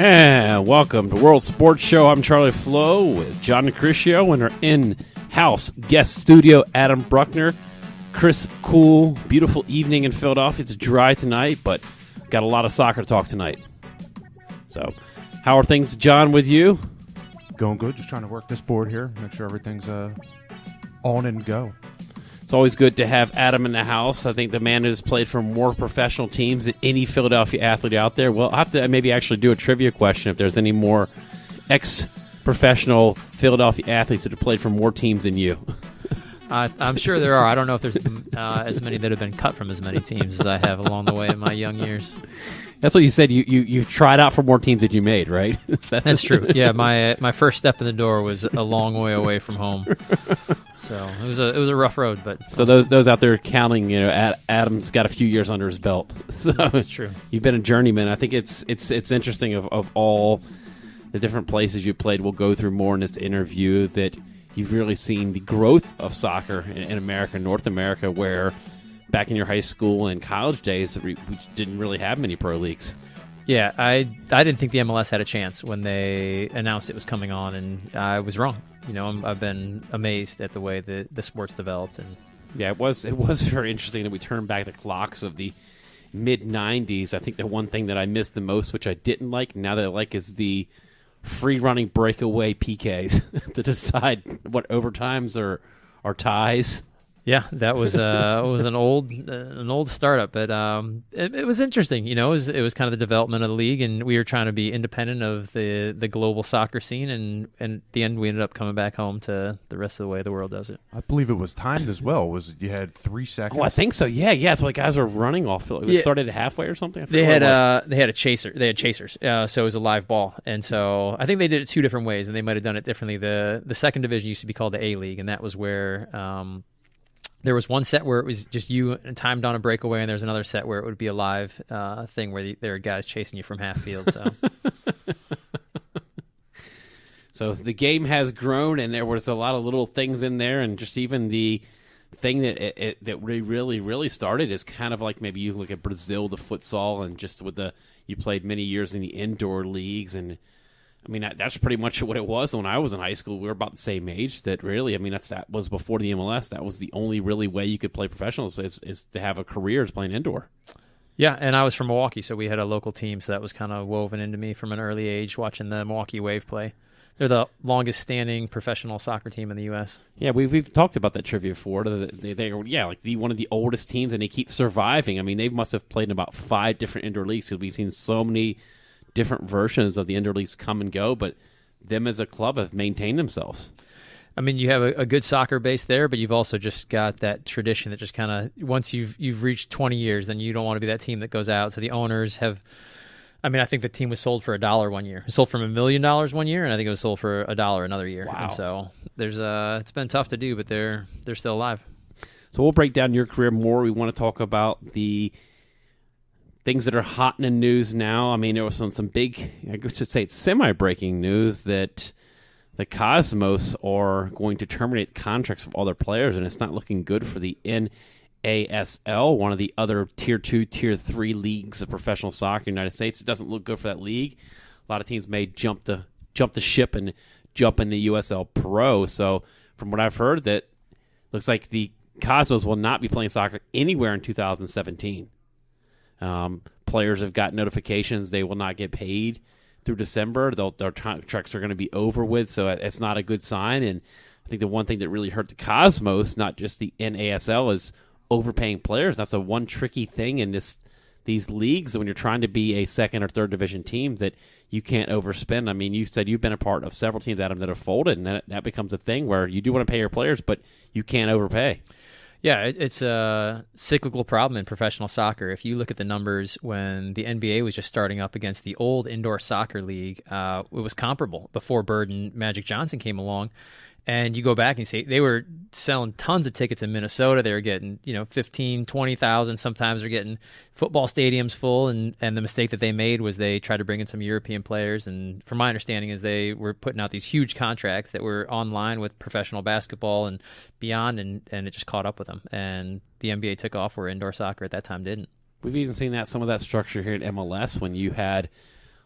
And welcome to World Sports Show. I'm Charlie Flowe with John DiCriscio and our in-house guest studio, Adam Bruckner. Crisp, cool, beautiful evening in Philadelphia. It's dry tonight, but got a lot of soccer talk tonight. So, how are things, John, with you? Going good. Just trying to work this board here, make sure everything's on and go. It's always good to have Adam in the house. I think the man has played for more professional teams than any Philadelphia athlete out there. Well, I'll have to maybe actually do a trivia question if there's any more ex-professional Philadelphia athletes that have played for more teams than you. I'm sure there are. I don't know if there's as many that have been cut from as many teams as I have along the way in my young years. That's what you said. You tried out for more teams than you made, right? That's true. Yeah, my first step in the door was a long way away from home, so it was a rough road. But so those out there counting, Adam's got a few years under his belt. So that's true. You've been a journeyman. I think it's interesting of all the different places you played. We'll go through more in this interview that you've really seen the growth of soccer in America, North America, where back in your high school and college days, we didn't really have many pro leagues. Yeah, I didn't think the MLS had a chance when they announced it was coming on, and I was wrong. I've been amazed at the way the sport's developed. And yeah, it was very interesting that we turned back the clocks of the mid-'90s. I think the one thing that I missed the most, which I didn't like, now that I like, is the free-running breakaway PKs to decide what overtimes or ties. Yeah, that was an old startup, but it was interesting. It was kind of the development of the league, and we were trying to be independent of the global soccer scene, and at the end we ended up coming back home to the rest of the way the world does it. I believe it was timed as well. You had 3 seconds? Oh, I think so. Yeah. That's why guys were running off. It started at halfway or something. They had a chaser. They had chasers, so it was a live ball, and so I think they did it 2 different ways, and they might have done it differently. The second division used to be called the A League, and that was where there was one set where it was just you timed on a breakaway, and there's another set where it would be a live thing where there are guys chasing you from half field. So, so the game has grown, and there was a lot of little things in there, and just even the thing that really started is kind of like maybe you look at Brazil, the futsal, and just with you played many years in the indoor leagues, and I mean, that's pretty much what it was when I was in high school. We were about the same age. That really, I mean, that was before the MLS. That was the only really way you could play professionals is to have a career as playing indoor. Yeah, and I was from Milwaukee, so we had a local team, so that was kind of woven into me from an early age watching the Milwaukee Wave play. They're the longest-standing professional soccer team in the U.S. Yeah, we've talked about that trivia before. They are like one of the oldest teams, and they keep surviving. I mean, they must have played in about 5 different indoor leagues because we've seen so many different versions of the indoor leagues come and go, but them as a club have maintained themselves. I mean, you have a good soccer base there, but you've also just got that tradition that just kind of, once you've reached 20 years, then you don't want to be that team that goes out. So the owners have, I mean, I think the team was sold for $1 one year. It sold for $1 million one year, and I think it was sold for $1 another year. Wow. And so it's been tough to do, but they're still alive. So we'll break down your career more. We want to talk about the things that are hot in the news now. I mean, there was some big, I should say it's semi-breaking news that the Cosmos are going to terminate contracts of all their players, and it's not looking good for the NASL, one of the other Tier 2, Tier 3 leagues of professional soccer in the United States. It doesn't look good for that league. A lot of teams may jump the ship and jump in the USL Pro. So from what I've heard, that looks like the Cosmos will not be playing soccer anywhere in 2017. Players have got notifications they will not get paid through December. Their contracts are going to be over with, so it's not a good sign. And I think the one thing that really hurt the Cosmos, not just the NASL, is overpaying players. That's the one tricky thing in these leagues when you're trying to be a second or third division team, that you can't overspend. I mean, you said you've been a part of several teams, Adam, that have folded, and that becomes a thing where you do want to pay your players, but you can't overpay. Yeah, it's a cyclical problem in professional soccer. If you look at the numbers when the NBA was just starting up against the old indoor soccer league, it was comparable before Bird and Magic Johnson came along. And you go back and see they were selling tons of tickets in Minnesota. They were getting, 15, 20,000. Sometimes they're getting football stadiums full. And the mistake that they made was they tried to bring in some European players. And from my understanding is they were putting out these huge contracts that were online with professional basketball and beyond. And it just caught up with them. And the NBA took off where indoor soccer at that time didn't. We've even seen some of that structure here at MLS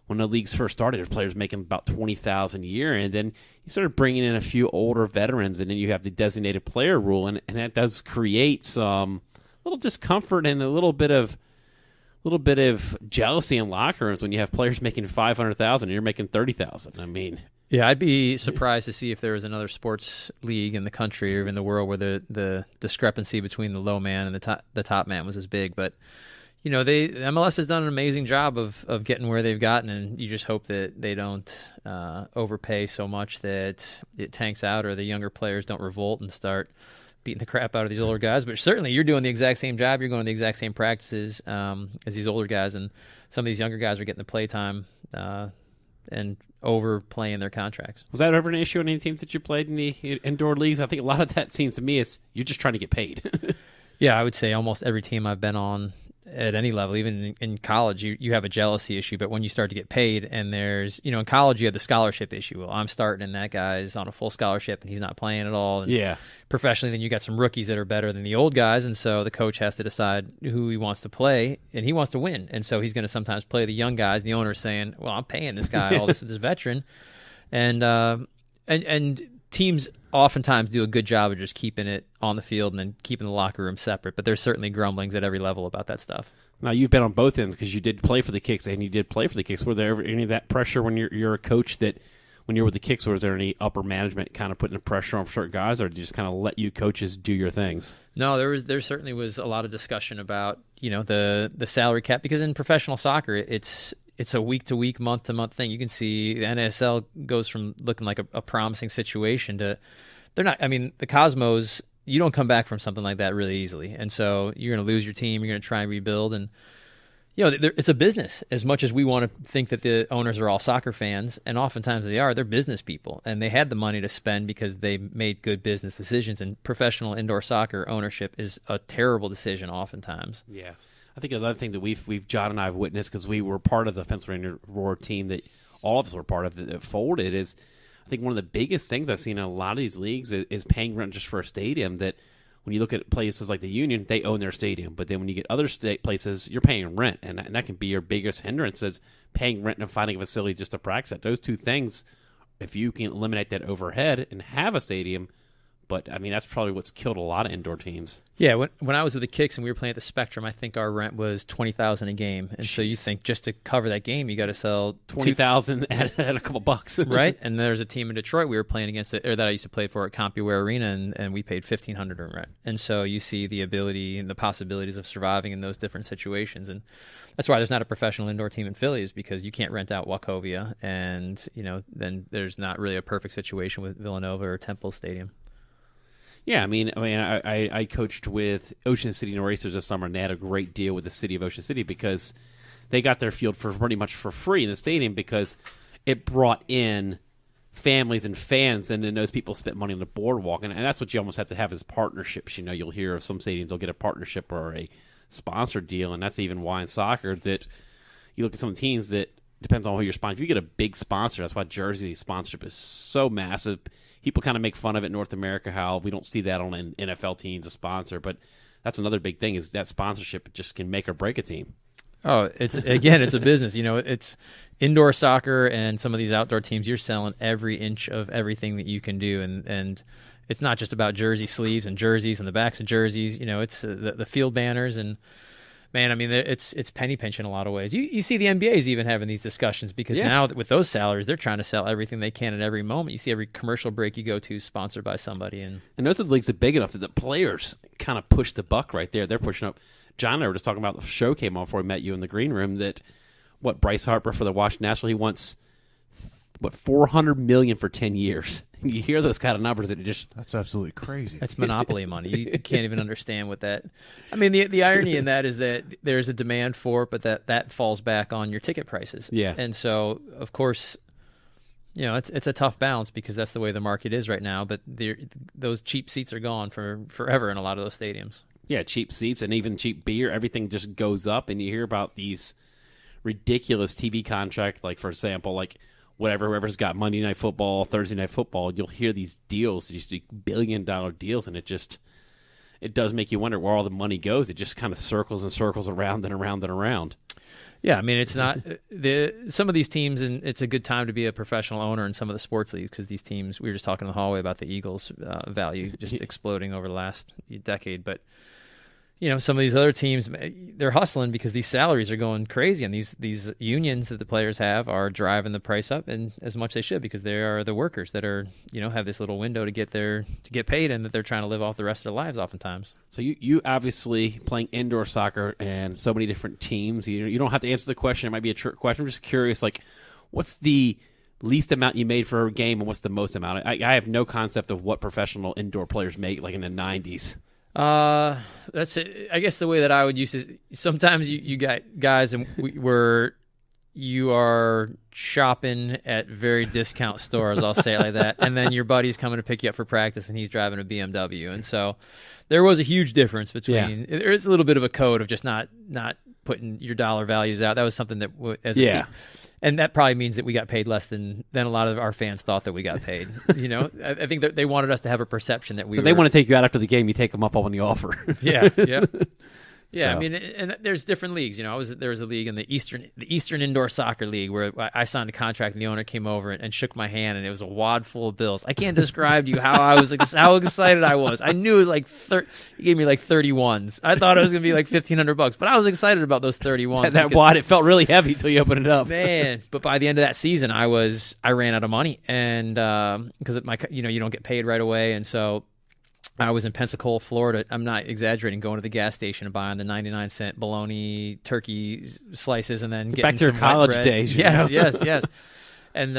when the leagues first started, there were players making about $20,000 a year, and then you started bringing in a few older veterans, and then you have the designated player rule, and that does create some little discomfort and a little bit of jealousy in locker rooms when you have players making $500,000 and you're making $30,000. I mean, yeah, I'd be surprised to see if there was another sports league in the country or even the world where the discrepancy between the low man and the top man was as big, but. MLS has done an amazing job of getting where they've gotten, and you just hope that they don't overpay so much that it tanks out or the younger players don't revolt and start beating the crap out of these older guys. But certainly you're doing the exact same job. You're going to the exact same practices as these older guys, and some of these younger guys are getting the play time and overplaying their contracts. Was that ever an issue on any teams that you played in the indoor leagues? I think a lot of that seems to me is you're just trying to get paid. Yeah, I would say almost every team I've been on at any level, even in college, you have a jealousy issue. But when you start to get paid, and there's, in college you have the scholarship issue. Well, I'm starting, and that guy's on a full scholarship, and he's not playing at all. And yeah. Professionally, then you got some rookies that are better than the old guys, and so the coach has to decide who he wants to play, and he wants to win, and so he's going to sometimes play the young guys. And the owner's saying, "Well, I'm paying this guy all this veteran," and teams oftentimes do a good job of just keeping it on the field and then keeping the locker room separate. But there's certainly grumblings at every level about that stuff. Now, you've been on both ends because you did play for the Kicks and you did play for the Kicks. Were there ever any of that pressure when you're a coach that when you're with the Kicks, was there any upper management kind of putting the pressure on certain guys, or did you just kind of let you coaches do your things? No, there certainly was a lot of discussion about, the salary cap, because in professional soccer, it's a week-to-week, month-to-month thing. You can see the NASL goes from looking like a promising situation to they're not. I mean, the Cosmos, you don't come back from something like that really easily, and so you're going to lose your team. You're going to try and rebuild, and it's a business. As much as we want to think that the owners are all soccer fans, and oftentimes they are, they're business people, and they had the money to spend because they made good business decisions. And professional indoor soccer ownership is a terrible decision oftentimes. Yeah. I think another thing that we've John and I have witnessed, because we were part of the Pennsylvania Roar team that all of us were part of that folded, is I think one of the biggest things I've seen in a lot of these leagues is paying rent just for a stadium. That when you look at places like the Union, they own their stadium, but then when you get other places, you're paying rent, and that can be your biggest hindrance, is paying rent and finding a facility just to practice at. Those two things, if you can eliminate that overhead and have a stadium. But, I mean, that's probably what's killed a lot of indoor teams. Yeah, when I was with the Kicks and we were playing at the Spectrum, I think our rent was $20,000 a game. And so you think just to cover that game, you got to sell $20,000 at a couple bucks. Right? And there's a team in Detroit we were playing against, or that I used to play for at CompuWare Arena, and we paid $1,500 in rent. And so you see the ability and the possibilities of surviving in those different situations. And that's why there's not a professional indoor team in Philly, is because you can't rent out Wachovia, and, then there's not really a perfect situation with Villanova or Temple Stadium. Yeah, I mean, I coached with Ocean City Nor'easters this summer, and they had a great deal with the city of Ocean City because they got their field for pretty much for free in the stadium, because it brought in families and fans, and then those people spent money on the boardwalk, and that's what you almost have to have as partnerships. You'll hear of some stadiums will get a partnership or a sponsor deal, and that's even why in soccer that you look at some teams that depends on who you're sponsoring. If you get a big sponsor, that's why Jersey sponsorship is so massive. People kind of make fun of it in North America, how we don't see that on an NFL teams a sponsor, but that's another big thing, is that sponsorship just can make or break a team. Oh, it's a business. It's indoor soccer and some of these outdoor teams. You're selling every inch of everything that you can do, and it's not just about jersey sleeves and jerseys and the backs of jerseys. It's the field banners and. Man, I mean, it's penny pinching in a lot of ways. You see the NBA's even having these discussions because now with those salaries, they're trying to sell everything they can at every moment. You see every commercial break you go to is sponsored by somebody. And those are the leagues that are big enough that the players kind of push the buck right there. They're pushing up. John and I were just talking about, the show came on before we met you in the green room, that Bryce Harper for the Washington Nationals, he wants $400 million for 10 years. You hear those kind of numbers, and That's absolutely crazy. That's monopoly money. You can't even understand what that. I mean, the irony in that is that there's a demand for it, but that falls back on your ticket prices. Yeah. And so, of course, it's a tough balance because that's the way the market is right now. But those cheap seats are gone forever in a lot of those stadiums. Yeah, cheap seats and even cheap beer. Everything just goes up, and you hear about these ridiculous TV contracts, like, for example, like whoever's got Monday Night Football, Thursday Night Football, you'll hear these deals, these billion-dollar deals, and it does make you wonder where all the money goes. It just kind of circles and circles around and around and around. Yeah, I mean, it's not some of these teams, and it's a good time to be a professional owner in some of the sports leagues because these teams. We were just talking in the hallway about the Eagles' value just exploding over the last decade, but some of these other teams, they're hustling because these salaries are going crazy, and these unions that the players have are driving the price up, and as much they should because they are the workers that are have this little window to get paid, and that they're trying to live off the rest of their lives oftentimes. So you obviously playing indoor soccer and so many different teams. You don't have to answer the question. It might be a trick question. I'm just curious, like, what's the least amount you made for a game, and what's the most amount? I have no concept of what professional indoor players make, like in the 90s. That's it. I guess the way that I would use it, sometimes you got guys where you are shopping at very discount stores, I'll say it like that, and then your buddy's coming to pick you up for practice and he's driving a BMW. And so there was a huge difference between, there is a little bit of a code of just not putting your dollar values out. That was something that as a team, and that probably means that we got paid less than a lot of our fans thought that we got paid. I think that they wanted us to have a perception that we. So they want to take you out after the game. You take them up on the offer. Yeah. Yeah, So. I mean, and there's different leagues. There was a league in the Eastern Indoor Soccer League where I signed a contract, and the owner came over and shook my hand, and it was a wad full of bills. I can't describe to you how how excited I was. I knew it was like he gave me like 31s. I thought it was gonna be like $1,500, but I was excited about those 31s. That wad, it felt really heavy until you opened it up. Man, but by the end of that season, I ran out of money, and because you don't get paid right away, and so. I was in Pensacola, Florida. I'm not exaggerating. Going to the gas station and buying the 99-cent bologna turkey slices, and then getting back to your some college white bread. days. Yes. And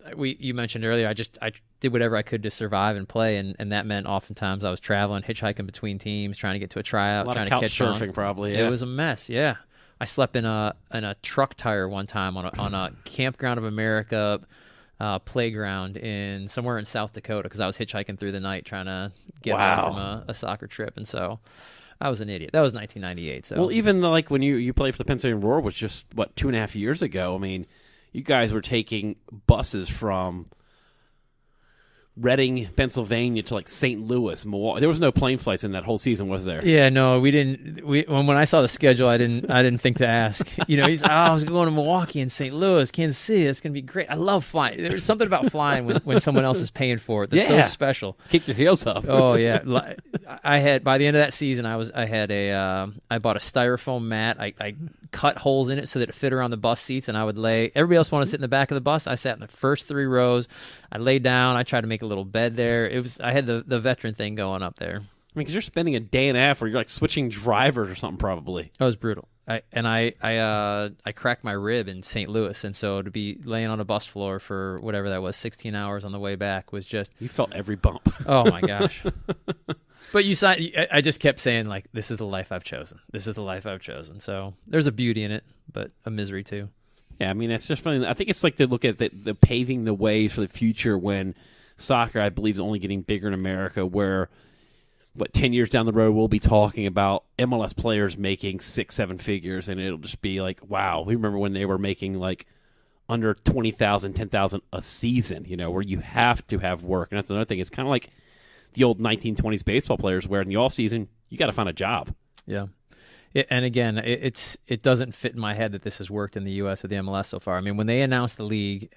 you mentioned earlier, I did whatever I could to survive and play, and that meant oftentimes I was traveling, hitchhiking between teams, trying to get to a tryout, trying to catch surfing, probably. Yeah. It was a mess. Yeah, I slept in a truck tire one time on a Campground of America. Playground somewhere in South Dakota because I was hitchhiking through the night trying to get home from a soccer trip, and so I was an idiot. That was 1998. So well, even like when you played for the Pennsylvania Roar, was just 2.5 years ago. I mean, you guys were taking buses from Reading, Pennsylvania to like St. Louis, Milwaukee. There was no plane flights in that whole season, was there? Yeah, no, we didn't. When I saw the schedule, I didn't think to ask. I was going to Milwaukee and St. Louis, Kansas City. That's gonna be great. I love flying. There's something about flying when someone else is paying for it that's so special. Kick your heels up. Oh yeah, I had by the end of that season, I bought a styrofoam mat. I cut holes in it so that it fit around the bus seats, and I would lay. Everybody else wanted to sit in the back of the bus. I sat in the first 3 rows. I laid down. I tried to make a little bed there. I had the veteran thing going up there. I mean, because you're spending a day and a half where you're like switching drivers or something, probably. That was brutal. I cracked my rib in St. Louis, and so to be laying on a bus floor for whatever that was, 16 hours on the way back was just. You felt every bump. Oh my gosh. But I just kept saying, like, this is the life I've chosen. This is the life I've chosen. So there's a beauty in it, but a misery too. Yeah, I mean, it's just funny. I think it's like to look at the paving the ways for the future when soccer, I believe, is only getting bigger in America, where, 10 years down the road, we'll be talking about MLS players making 6-7 figures, and it'll just be like, wow, we remember when they were making like under 20,000, 10,000 a season, where you have to have work. And that's another thing. It's kind of like the old 1920s baseball players where in the off season, you got to find a job. Yeah. And again, it doesn't fit in my head that this has worked in the U.S. or the MLS so far. I mean, when they announced the league,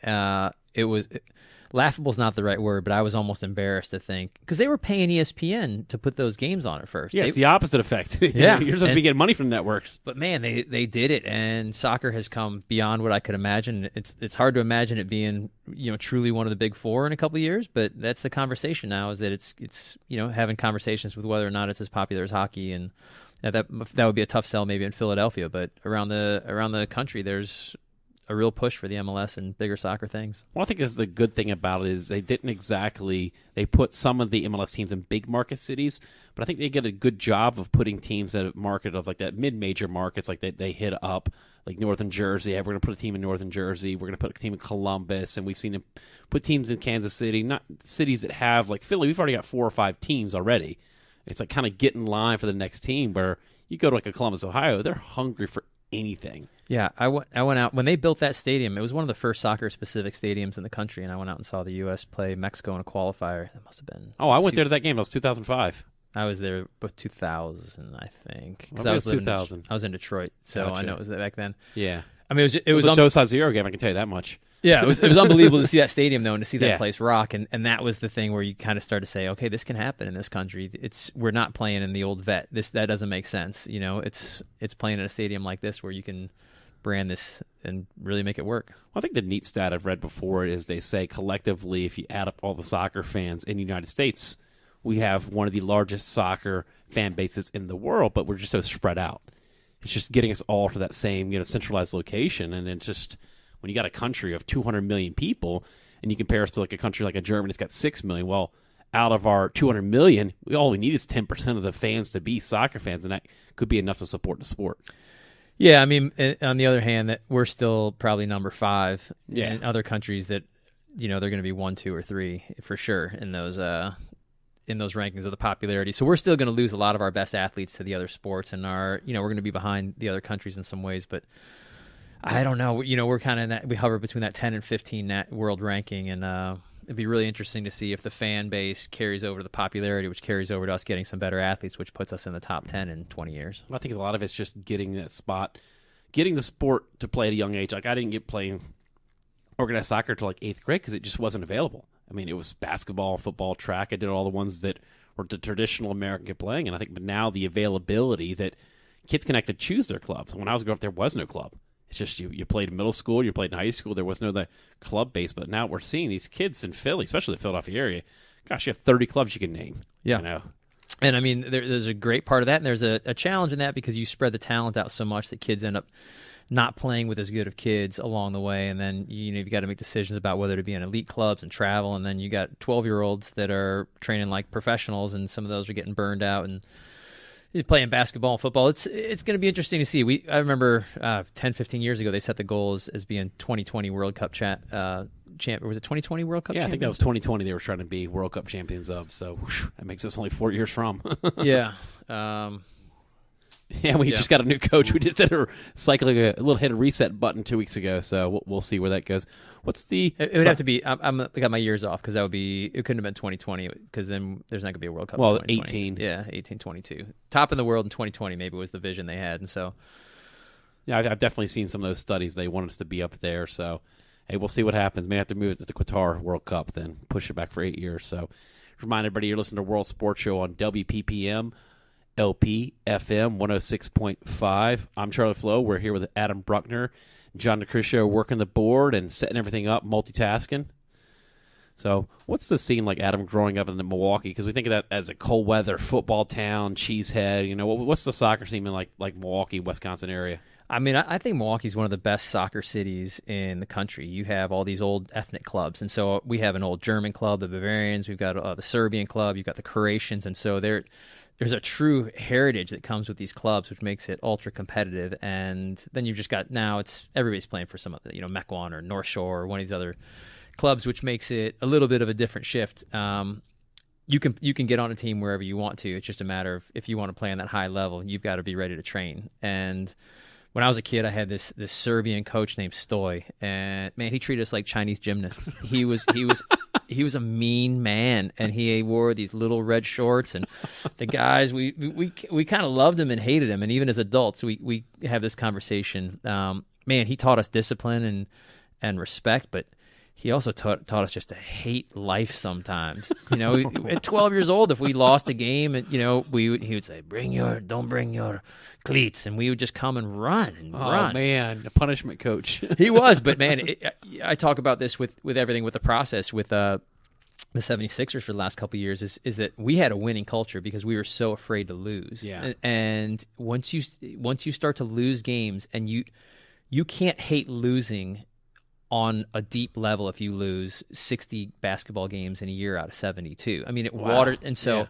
laughable is not the right word, but I was almost embarrassed to think because they were paying ESPN to put those games on at first. Yeah, it's the opposite effect. Yeah, you're supposed to be getting money from the networks. But man, they did it, and soccer has come beyond what I could imagine. It's hard to imagine it being truly one of the big four in a couple of years, but that's the conversation now. Is that it's having conversations with whether or not it's as popular as hockey and. That would be a tough sell maybe in Philadelphia, but around the country, there's a real push for the MLS and bigger soccer things. Well, I think that's the good thing about it is they put some of the MLS teams in big market cities, but I think they get a good job of putting teams at a market of like that mid-major markets, like they hit up, like Northern Jersey. We're going to put a team in Northern Jersey. We're going to put a team in Columbus, and we've seen them put teams in Kansas City, not cities that have, like Philly, we've already got 4 or 5 teams already. It's like kind of get in line for the next team where you go to like a Columbus, Ohio, they're hungry for anything. Yeah, I went out when they built that stadium. It was one of the first soccer-specific stadiums in the country, and I went out and saw the U.S. play Mexico in a qualifier. That must have been. Oh, I went there to that game. That was 2005. I was there with 2000, I think. Because I was 2000. I was in Detroit, so Gotcha. I know it was back then. Yeah, I mean, it was a Dos Zero game. I can tell you that much. Yeah, it was unbelievable to see that stadium though, and to see that Yeah. place rock, and that was the thing where you kind of start to say, okay, this can happen in this country. We're not playing in the old vet. That doesn't make sense. You know, it's playing in a stadium like this where you can brand this and really make it work. Well, I think the neat stat I've read before is they say collectively, if you add up all the soccer fans in the United States, we have one of the largest soccer fan bases in the world, but we're just so spread out. It's just getting us all to that same, centralized location, and it's just when you got a country of 200 million people, and you compare us to like a country like a Germany that's got 6 million. Well, out of our 200 million, all we need is 10% of the fans to be soccer fans, and that could be enough to support the sport. Yeah, I mean, on the other hand, that we're still probably number 5 Yeah. in other countries that, they're going to be 1, 2, or 3 for sure in those rankings of the popularity. So we're still going to lose a lot of our best athletes to the other sports, and we're going to be behind the other countries in some ways. But I don't know. We're kind of in that, we hover between that 10 and 15 world ranking, and it'd be really interesting to see if the fan base carries over to the popularity, which carries over to us getting some better athletes, which puts us in the top 10 in 20 years. I think a lot of it's just getting that spot, getting the sport to play at a young age. Like I didn't get playing organized soccer till like 8th grade because it just wasn't available. I mean, it was basketball, football, track. I did all the ones that were the traditional American playing, and I think but now the availability that kids can actually choose their clubs. When I was growing up, there was no club. It's just you played in middle school, you played in high school. There was no the club base, but now we're seeing these kids in Philly, especially the Philadelphia area. Gosh, you have 30 clubs you can name. Yeah. And I mean, there's a great part of that, and there's a challenge in that because you spread the talent out so much that kids end up not playing with as good of kids along the way, and then you've got to make decisions about whether to be in elite clubs and travel, and then you got 12-year-olds that are training like professionals, and some of those are getting burned out and playing basketball and football. It's going to be interesting to see. I remember 10, 15 years ago they set the goal as being 2020 World Cup champ. Or was it 2020 World Cup? Yeah, I think that was 2020. They were trying to be World Cup champions of. So whoosh, that makes us only 4 years from. Yeah. Yeah, we just got a new coach. We just did a little hit a reset button 2 weeks ago, so we'll see where that goes. What's the? It would have to be. I got my years off because that would be. It couldn't have been 2020 because then there's not going to be a World Cup. Well, in 2020. 18. Yeah, 1822. Top in the world in 2020 maybe was the vision they had, and so. Yeah, I've definitely seen some of those studies. They want us to be up there, so hey, we'll see what happens. May have to move it to the Qatar World Cup, then push it back for 8 years. So, remind everybody you're listening to World Sports Show on WPPM. LP FM 106.5. I'm Charlie Flowe. We're here with Adam Bruckner, John DiCriscio working the board and setting everything up, multitasking. So, what's the scene like, Adam, growing up in Milwaukee? Because we think of that as a cold weather football town, cheesehead. What's the soccer scene in like Milwaukee, Wisconsin area? I mean, I think Milwaukee's one of the best soccer cities in the country. You have all these old ethnic clubs, and so we have an old German club, the Bavarians. We've got the Serbian club. You've got the Croatians, and so there's a true heritage that comes with these clubs, which makes it ultra competitive. And then you've just got everybody's playing for some of the Mequon or North Shore or one of these other clubs, which makes it a little bit of a different shift. You can get on a team wherever you want to. It's just a matter of if you want to play on that high level, you've got to be ready to train. And when I was a kid, I had this Serbian coach named Stoy, and man, he treated us like Chinese gymnasts. He was a mean man, and he wore these little red shorts. And the guys, we kind of loved him and hated him, and even as adults, we have this conversation. Man, he taught us discipline and respect, but he also taught us just to hate life sometimes. At 12 years old, if we lost a game, and he would say, "Don't bring your cleats," and we would just come and run and run. Oh man, the punishment coach. He was, but man, I talk about this with everything with the process with the 76ers for the last couple of years is that we had a winning culture because we were so afraid to lose. Yeah. And once you start to lose games and you you can't hate losing on a deep level if you lose 60 basketball games in a year out of 72. I mean, it watered, and so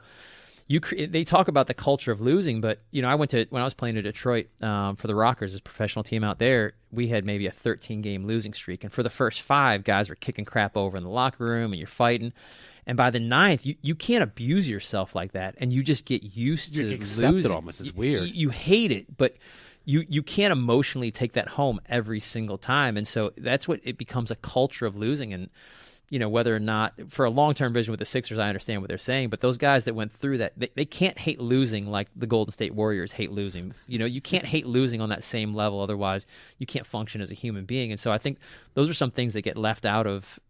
they talk about the culture of losing, but when I was playing in Detroit for the Rockers, this professional team out there, we had maybe a 13-game losing streak, and for the first 5, guys were kicking crap over in the locker room, and you're fighting. And by the 9th, you can't abuse yourself like that, and you just get used to accept losing. It almost is weird. You hate it, but you can't emotionally take that home every single time, and so that's what it becomes, a culture of losing. And whether or not for a long-term vision with the Sixers, I understand what they're saying, but those guys that went through that, they can't hate losing like the Golden State Warriors hate losing. You can't hate losing on that same level, otherwise you can't function as a human being. And so I think those are some things that get left out of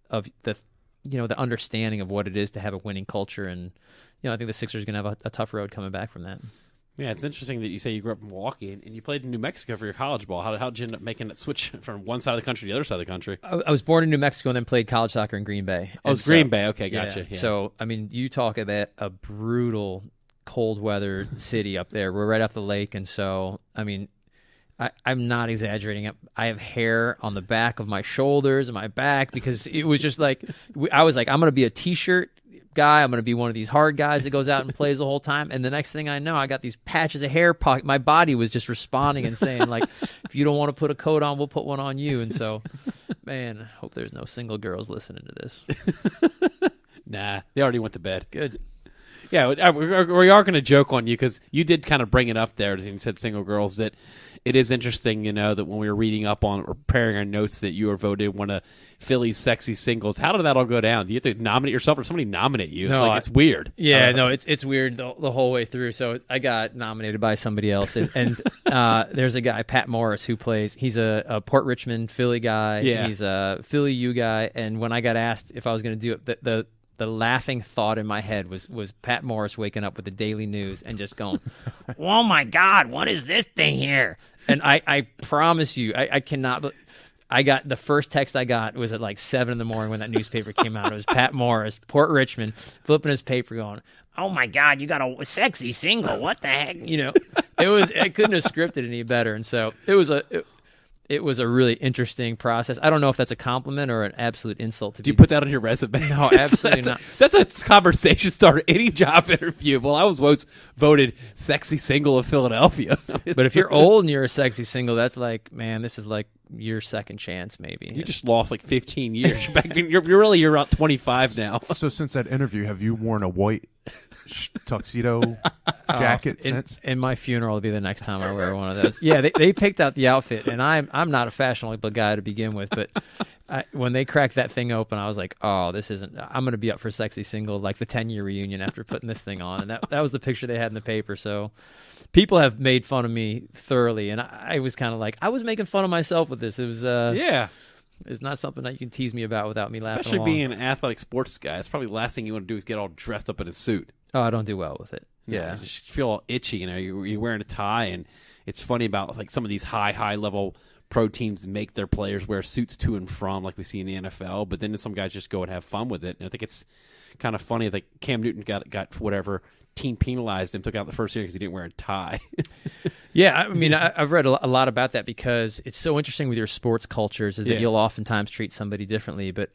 the the understanding of what it is to have a winning culture. And I think the Sixers are going to have a tough road coming back from that. Yeah, it's interesting that you say you grew up in Milwaukee and you played in New Mexico for your college ball. How did you end up making that switch from one side of the country to the other side of the country? I was born in New Mexico and then played college soccer in Green Bay. Oh, it was Green Bay. Okay, gotcha. Yeah. So, I mean, you talk about a brutal cold weather city up there. We're right off the lake, and so, I mean, I'm not exaggerating. I have hair on the back of my shoulders and my back because it was just like, I was like, I'm going to be a T-shirt guy. I'm going to be one of these hard guys that goes out and plays the whole time. And the next thing I know, I got these patches of hair. My body was just responding and saying, like, if you don't want to put a coat on, we'll put one on you. And so, man, I hope there's no single girls listening to this. Nah, they already went to bed. Good. Yeah, we are going to joke on you because you did kind of bring it up there, as you said, single girls, that it is interesting, that when we were reading up on or preparing our notes that you were voted one of Philly's sexy singles. How did that all go down? Do you have to nominate yourself or somebody nominate you? It's weird. Yeah, no, it's weird the whole way through. So I got nominated by somebody else. And there's a guy, Pat Morris, who plays, he's a Port Richmond, Philly guy. Yeah. He's a Philly U guy. And when I got asked if I was going to do it, the laughing thought in my head was Pat Morris waking up with the Daily News and just going, oh my God, what is this thing here? And I promise you, I cannot. I got the first text I got was at like 7 a.m. when that newspaper came out. It was Pat Morris, Port Richmond, flipping his paper, going, "Oh my God, you got a sexy single? What the heck?" I couldn't have scripted any better, and so it was a really interesting process. I don't know if that's a compliment or an absolute insult to. Do you put that on your resume? No, absolutely not. That's a conversation starter. Any job interview. Well, I was voted sexy single of Philadelphia. But if you're old and you're a sexy single, that's like, man, this is like your second chance, maybe. You just lost like 15 years. You're about 25 now. So since that interview, have you worn a white tuxedo jacket since? In my funeral will be the next time I wear one of those. Yeah, they picked out the outfit, and I'm not a fashionable guy to begin with, but when they cracked that thing open, I was like, oh, this isn't. I'm going to be up for sexy single, like the 10-year reunion after putting this thing on, and that was the picture they had in the paper. So people have made fun of me thoroughly, and I was kind of like, I was making fun of myself with this. It was It's not something that you can tease me about without me laughing. Especially being an athletic sports guy, it's probably the last thing you want to do is get all dressed up in a suit. Oh, I don't do well with it. Yeah, you just feel all itchy. You're wearing a tie, and it's funny about like some of these high level pro teams make their players wear suits to and from, like we see in the NFL. But then some guys just go and have fun with it. And I think it's kind of funny that Cam Newton got whatever team penalized him, took out the first year because he didn't wear a tie. Yeah, I mean, I've read a lot about that because it's so interesting with your sports cultures is that you'll oftentimes treat somebody differently. But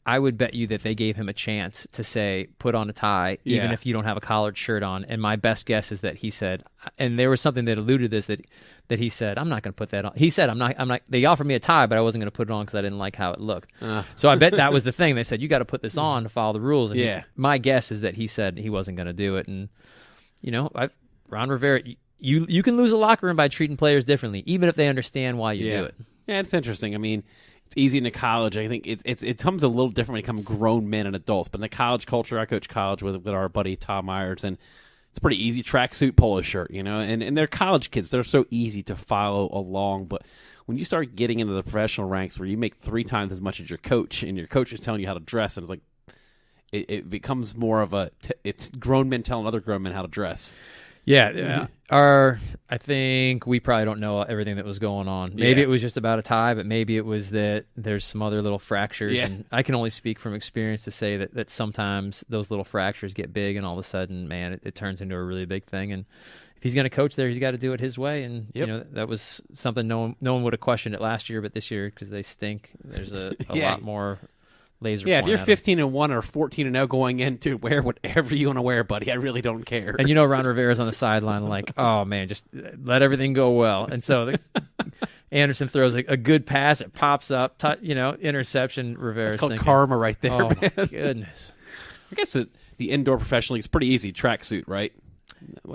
I would bet you that they gave him a chance to say, put on a tie, even if you don't have a collared shirt on. And my best guess is that he said, and there was something that alluded to this, that he said, I'm not going to put that on. He said, I'm not, they offered me a tie, but I wasn't going to put it on because I didn't like how it looked. So I bet that was the thing. They said, you got to put this on to follow the rules. And my guess is that he said he wasn't going to do it. And, Ron Rivera, you can lose a locker room by treating players differently, even if they understand why you do it. Yeah, it's interesting. I mean, it's easy in the college. I think it comes a little different when you become grown men and adults. But in the college culture, I coach college with our buddy Tom Myers, and it's pretty easy. Tracksuit, polo shirt, and they're college kids. They're so easy to follow along. But when you start getting into the professional ranks where you make 3 times as much as your coach, and your coach is telling you how to dress, and it's like it becomes more of it's grown men telling other grown men how to dress. Yeah, I think we probably don't know everything that was going on. Maybe it was just about a tie, but maybe it was that there's some other little fractures. Yeah. And I can only speak from experience to say that sometimes those little fractures get big, and all of a sudden, man, it turns into a really big thing. And if he's going to coach there, he's got to do it his way. And that was something no one would have questioned it last year, but this year, because they stink, there's a lot more laser. Yeah, if you're 15-1 or 14-0 going into wear whatever you want to wear, buddy, I really don't care. And Ron Rivera's on the sideline like, oh man, just let everything go well. And so Anderson throws a good pass, it pops up, interception. Rivera's called thinking, karma right there. Oh man. my goodness. I guess the indoor professional league is pretty easy. Tracksuit, right?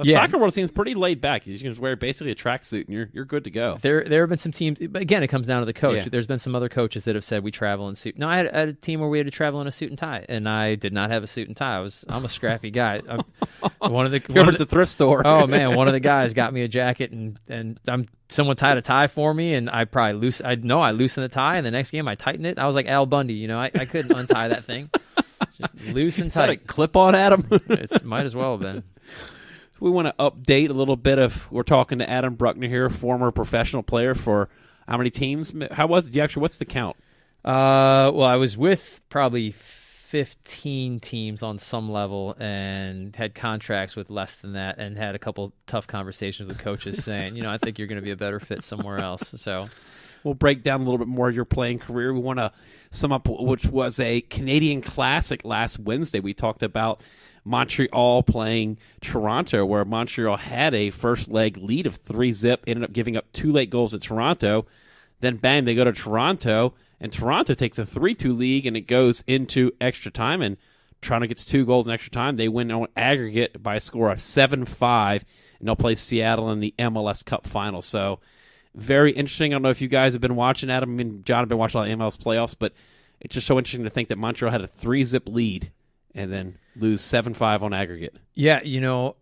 Soccer world seems pretty laid back. You can just wear basically a tracksuit and you're good to go. There have been some teams, but again, it comes down to the coach. Yeah. There's been some other coaches that have said we travel in suit. No, I had a team where we had to travel in a suit and tie, and I did not have a suit and tie. I'm a scrappy guy. One of the thrift store. Oh man, one of the guys got me a jacket, and someone tied a tie for me, and I loosened the tie, and the next game I tightened it. I was like Al Bundy, I couldn't untie that thing. Just loose and tight. Is that a clip-on, Adam? It might as well have been. We want to update a little bit of. We're talking to Adam Bruckner here, former professional player for how many teams? How was it? What's the count? Well, I was with probably 15 teams on some level, and had contracts with less than that, and had a couple tough conversations with coaches saying, I think you're going to be a better fit somewhere else. So we'll break down a little bit more of your playing career. We want to sum up, which was a Canadian Classic last Wednesday. We talked about Montreal playing Toronto, where Montreal had a first leg lead of 3-0, ended up giving up 2 late goals to Toronto. Then, bang, they go to Toronto, and Toronto takes a 3-2 lead, and it goes into extra time, and Toronto gets 2 goals in extra time. They win on aggregate by a score of 7-5, and they'll play Seattle in the MLS Cup final. So, very interesting. I don't know if you guys have been watching, Adam. John have been watching a lot of MLS playoffs, but it's just so interesting to think that Montreal had a 3-0 lead and then lose 7-5 on aggregate. Yeah,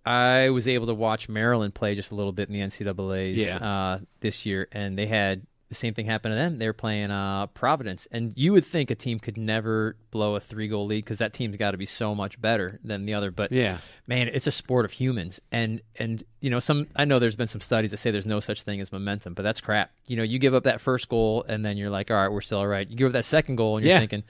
I was able to watch Maryland play just a little bit in the NCAAs this year, and they had the same thing happen to them. They were playing Providence, and you would think a team could never blow a 3-goal lead because that team's got to be so much better than the other. But man, it's a sport of humans, and I know there's been some studies that say there's no such thing as momentum, but that's crap. You give up that first goal, and then you're like, all right, we're still all right. You give up that second goal, and you're thinking,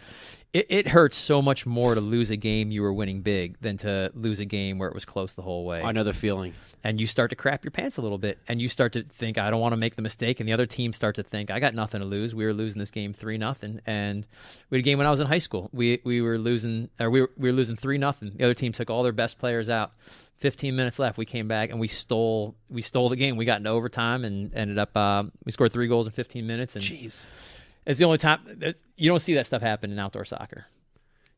it hurts so much more to lose a game you were winning big than to lose a game where it was close the whole way. I know the feeling. And you start to crap your pants a little bit, and you start to think, I don't want to make the mistake, and the other team starts to think, I got nothing to lose. We were losing this game 3-0, and we had a game when I was in high school. We were losing 3-0. The other team took all their best players out. 15 minutes left. We came back and we stole the game. We got into overtime and ended up we scored 3 goals in 15 minutes. And jeez, it's the only time you don't see that stuff happen in outdoor soccer.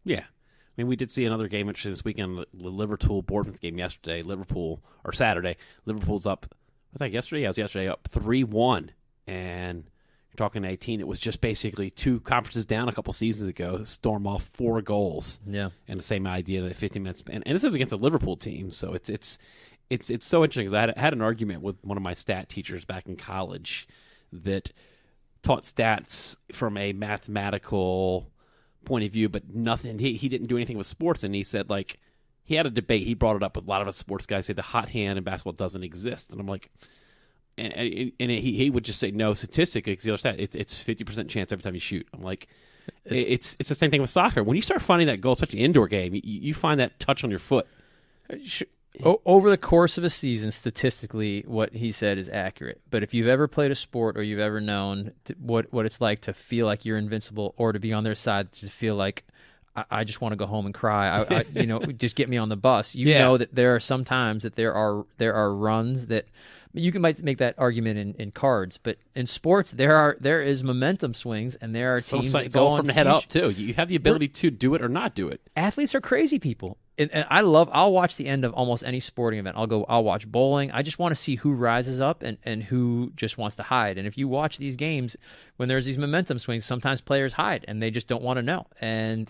Yeah. I mean, we did see another game actually this weekend, the Liverpool-Bournemouth game yesterday. Saturday. Liverpool's up, was that yesterday? Yeah, it was yesterday, up 3-1. And you're talking to a team that was just basically 2 conferences down a couple seasons ago, storm off 4 goals. Yeah. And the same idea that 15 minutes. And this is against a Liverpool team, so it's so interesting because I had an argument with one of my stat teachers back in college that taught stats from a mathematical point of view, but nothing. He didn't do anything with sports, and he said, like, he had a debate. He brought it up with a lot of us sports guys, say the hot hand in basketball doesn't exist, and I'm like, and he would just say no, statistically, because the other stat, it's 50% chance every time you shoot. I'm like, it's the same thing with soccer. When you start finding that goal, especially indoor game, you find that touch on your foot. Over the course of a season, statistically, what he said is accurate. But if you've ever played a sport or you've ever known what it's like to feel like you're invincible, or to be on their side, to feel like I just want to go home and cry, just get me on the bus. You know that there are some times that there are runs that you might make that argument in cards, but in sports there is momentum swings, and there are teams that go from the head up too. You have the ability to do it or not do it. Athletes are crazy people. And I'll watch the end of almost any sporting event. I'll watch bowling. I just want to see who rises up and who just wants to hide. And if you watch these games, when there's these momentum swings, sometimes players hide and they just don't want to know. And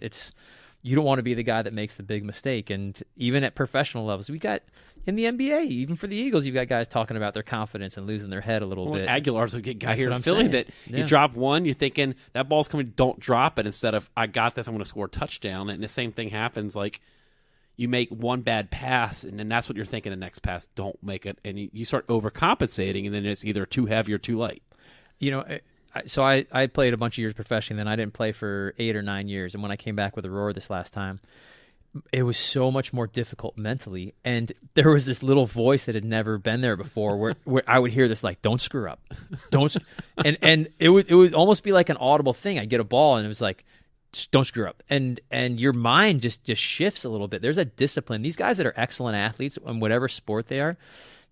you don't want to be the guy that makes the big mistake. And even at professional levels, we got in the NBA, even for the Eagles, you've got guys talking about their confidence and losing their head a little bit. Aguilar's a good guy. That's here what in I'm Philly saying. That you drop one, you're thinking that ball's coming, don't drop it. Instead of, I got this, I'm going to score a touchdown. And the same thing happens, like, you make one bad pass, and then that's what you're thinking the next pass, don't make it. And you start overcompensating, and then it's either too heavy or too light. So I played a bunch of years professionally, then I didn't play for 8 or 9 years. And when I came back with Aurora this last time, it was so much more difficult mentally. And there was this little voice that had never been there before where I would hear this, like, don't screw up. And it would almost be like an audible thing. I'd get a ball and it was like, just don't screw up. And your mind just shifts a little bit. There's a discipline. These guys that are excellent athletes in whatever sport they are,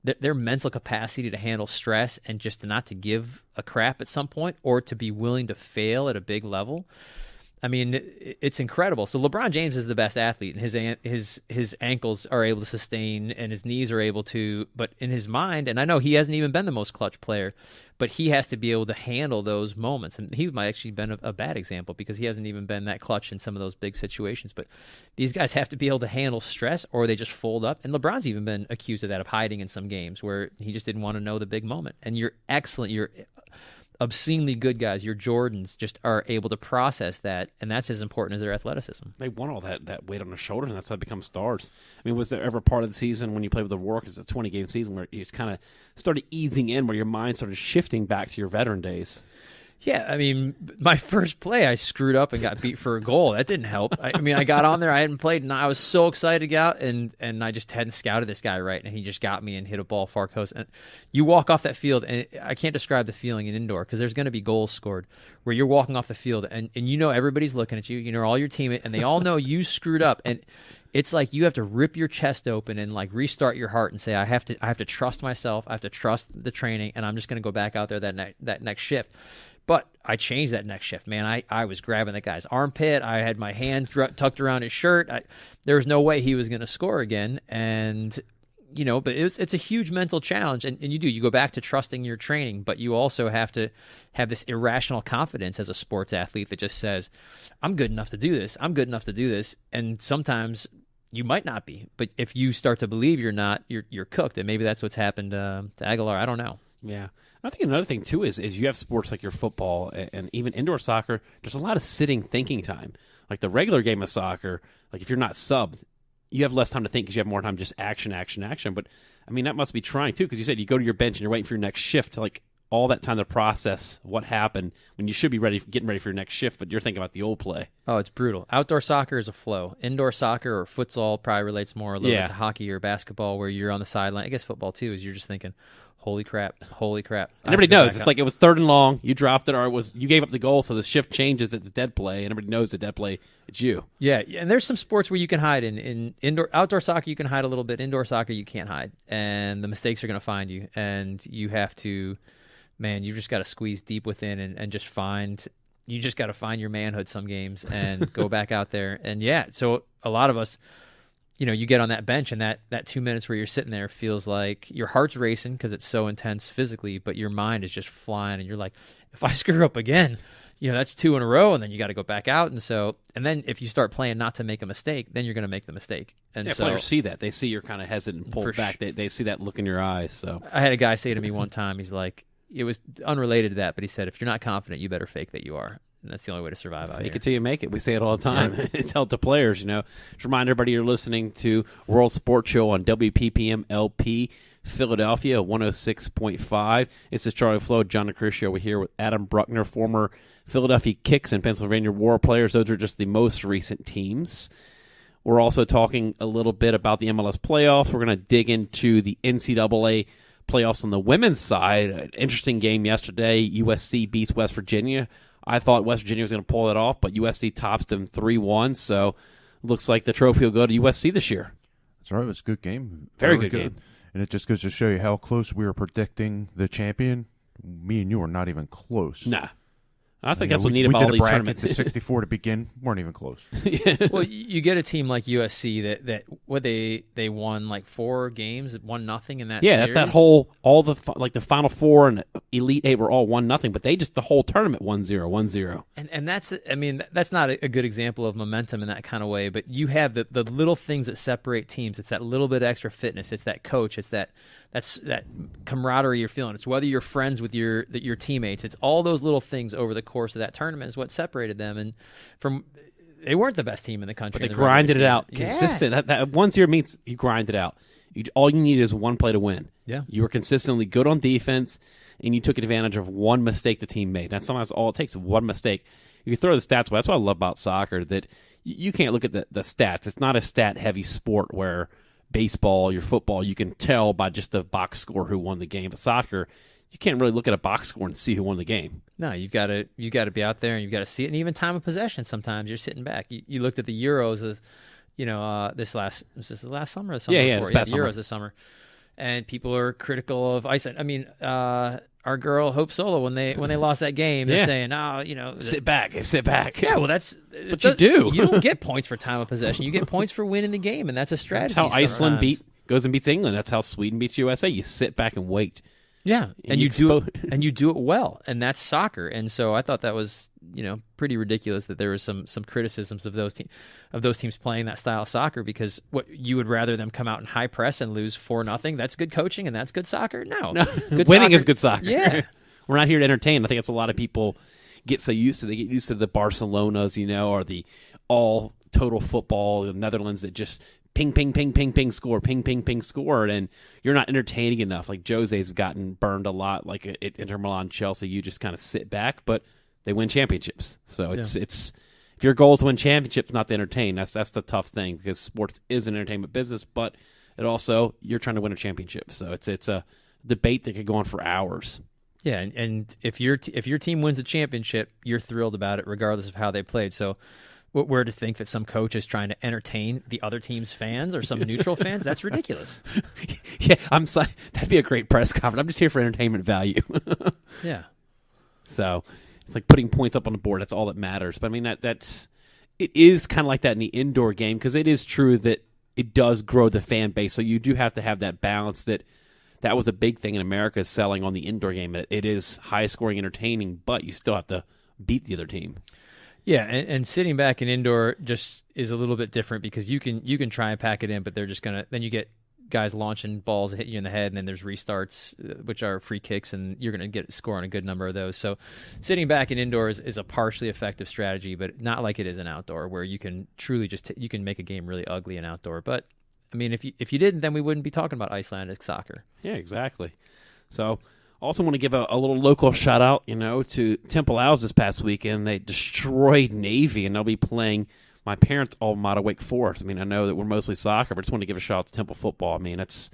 their mental capacity to handle stress and just not to give a crap at some point or to be willing to fail at a big level. I mean, it's incredible. So LeBron James is the best athlete, and his ankles are able to sustain, and his knees are able to. But in his mind, and I know he hasn't even been the most clutch player, but he has to be able to handle those moments. And he might actually been a bad example because he hasn't even been that clutch in some of those big situations. But these guys have to be able to handle stress, or they just fold up. And LeBron's even been accused of that, of hiding in some games where he just didn't want to know the big moment. And you're excellent. You're obscenely good guys, your Jordans, just are able to process that, and that's as important as their athleticism. They want all that weight on their shoulders, and that's how they become stars. I mean, was there ever part of the season when you played with Aurora, because it's a 20-game season, where you just kind of started easing in, where your mind started shifting back to your veteran days? Yeah, I mean, my first play, I screwed up and got beat for a goal. That didn't help. I mean, I got on there, I hadn't played, and I was so excited to get out, and I just hadn't scouted this guy right, and he just got me and hit a ball far coast. And you walk off that field, and I can't describe the feeling in indoor, because there's going to be goals scored, where you're walking off the field, and you know everybody's looking at you, you know all your teammates, and they all know you screwed up, and it's like you have to rip your chest open and like restart your heart and say, I have to trust myself, I have to trust the training, and I'm just going to go back out there that next shift. But I changed that next shift, man. I was grabbing the guy's armpit. I had my hand tucked around his shirt. There was no way he was going to score again. And, but it's a huge mental challenge. And you go back to trusting your training, but you also have to have this irrational confidence as a sports athlete that just says, I'm good enough to do this. I'm good enough to do this. And sometimes you might not be. But if you start to believe you're not, you're cooked. And maybe that's what's happened to Aguilar. I don't know. Yeah. I think another thing, too, is you have sports like your football and even indoor soccer, there's a lot of sitting thinking time. Like the regular game of soccer, like if you're not subbed, you have less time to think because you have more time just action. But, I mean, that must be trying, too, because you said you go to your bench and you're waiting for your next shift, like all that time to process what happened when you should be getting ready for your next shift, but you're thinking about the old play. Oh, it's brutal. Outdoor soccer is a flow. Indoor soccer or futsal probably relates more a little bit to hockey or basketball, where you're on the sideline. I guess football, too, is you're just thinking, holy crap. And everybody knows. It's like it was 3rd and long. You dropped it, or you gave up the goal, so the shift changes. It's a dead play, and everybody knows the dead play. It's you. Yeah, and there's some sports where you can hide. In outdoor soccer, you can hide a little bit. Indoor soccer, you can't hide. And the mistakes are going to find you. And you have to, man, you just got to squeeze deep within and just you just got to find your manhood some games and go back out there. And yeah, so a lot of us, you get on that bench, and that 2 minutes where you're sitting there feels like your heart's racing because it's so intense physically, but your mind is just flying, and you're like, if I screw up again, that's 2 in a row, and then you got to go back out. And then if you start playing not to make a mistake, then you're going to make the mistake. And so players see that. They see you're kind of hesitant and pulled back. They see that look in your eyes. So I had a guy say to me one time, he's like, it was unrelated to that, but he said, if you're not confident, you better fake that you are. And that's the only way to survive out here. Fake it till you make it. We say it all the time. Yeah. It's held to players, Just remind everybody you're listening to World Sports Show on WPPM LP Philadelphia 106.5. It's the Charlie Flowe, John DiCriscio. We're here with Adam Bruckner, former Philadelphia Kicks and Pennsylvania War players. Those are just the most recent teams. We're also talking a little bit about the MLS playoffs. We're going to dig into the NCAA playoffs on the women's side. An interesting game yesterday. USC beats West Virginia. I thought West Virginia was going to pull it off, but USC tops them 3-1, so looks like the trophy will go to USC this year. That's right. It was a good game. Very good game. And it just goes to show you how close we were predicting the champion. Me and you were not even close. Nah. I think that's what neat about all these tournaments. We did a bracket to 64 to begin. Weren't even close. Well, you get a team like USC that they won like 4 games, 1-0 in that series. Yeah, that whole the Final Four and Elite Eight were all 1-0, but they just the whole tournament 1-0. And that's not a good example of momentum in that kind of way. But you have the little things that separate teams. It's that little bit extra fitness. It's that coach. It's that camaraderie you're feeling. It's whether you're friends with your teammates. It's all those little things over the course of that tournament is what separated them. And they weren't the best team in the country. But they in the regular grinded it season. out consistent. That once your meets, you grind it out. All you need is one play to win. Yeah. You were consistently good on defense, and you took advantage of one mistake the team made. That's sometimes all it takes, one mistake. You can throw the stats away. That's what I love about soccer, that you can't look at the stats. It's not a stat-heavy sport where baseball, your football, you can tell by just the box score who won the game. But soccer, you can't really look at a box score and see who won the game. No, you got to be out there and you've got to see it. And even time of possession, sometimes you're sitting back. You looked at the Euros as, was this the last summer or the summer Yeah, before? this past the summer. Euros this summer. And people are critical of Iceland. I mean, our girl Hope Solo, when they lost that game, they're saying, sit back. Yeah, well, that's what you do. You don't get points for time of possession. You get points for winning the game, and that's a strategy. That's how Iceland sometimes. goes and beats England. That's how Sweden beats USA. You sit back and wait. Yeah, and you you do it well, and that's soccer. And so I thought that was pretty ridiculous that there was some criticisms of those teams playing that style of soccer, because what you would rather them come out and high press and lose 4-0. That's good coaching and that's good soccer. No, good winning soccer, is good soccer. Yeah, we're not here to entertain. I think that's what a lot of people get so used to. They get used to the Barcelonas, or the all total football, the Netherlands that just ping, ping, ping, ping, ping, score, ping, ping, ping, score, and you're not entertaining enough. Like Jose's gotten burned a lot, like at Inter Milan, Chelsea. You just kind of sit back, but they win championships. So it's if your goal is to win championships, not to entertain. That's the tough thing, because sports is an entertainment business, but it also, you're trying to win a championship. So it's a debate that could go on for hours. Yeah, and if your team wins a championship, you're thrilled about it, regardless of how they played. So what we're to think that some coach is trying to entertain the other team's fans or some neutral fans, that's ridiculous. Yeah, I'm sorry. That'd be a great press conference. I'm just here for entertainment value. Yeah. So it's like putting points up on the board. That's all that matters. But I mean, it is kind of like that in the indoor game, because it is true that it does grow the fan base. So you do have to have that balance. That was a big thing in America, is selling on the indoor game. It is high scoring, entertaining, but you still have to beat the other team. Yeah, and sitting back in indoor just is a little bit different, because you can try and pack it in, but they're just then you get guys launching balls that hit you in the head, and then there's restarts, which are free kicks, and you're going to score on a good number of those. So sitting back in indoors is a partially effective strategy, but not like it is in outdoor, where you can truly you can make a game really ugly in outdoor. But I mean, if you didn't, then we wouldn't be talking about Icelandic soccer. Yeah, exactly. So also want to give a little local shout out, to Temple Owls this past weekend. They destroyed Navy, and they'll be playing my parents' alma mater, Wake Forest. I mean, I know that we're mostly soccer, but I just want to give a shout out to Temple football. I mean, it's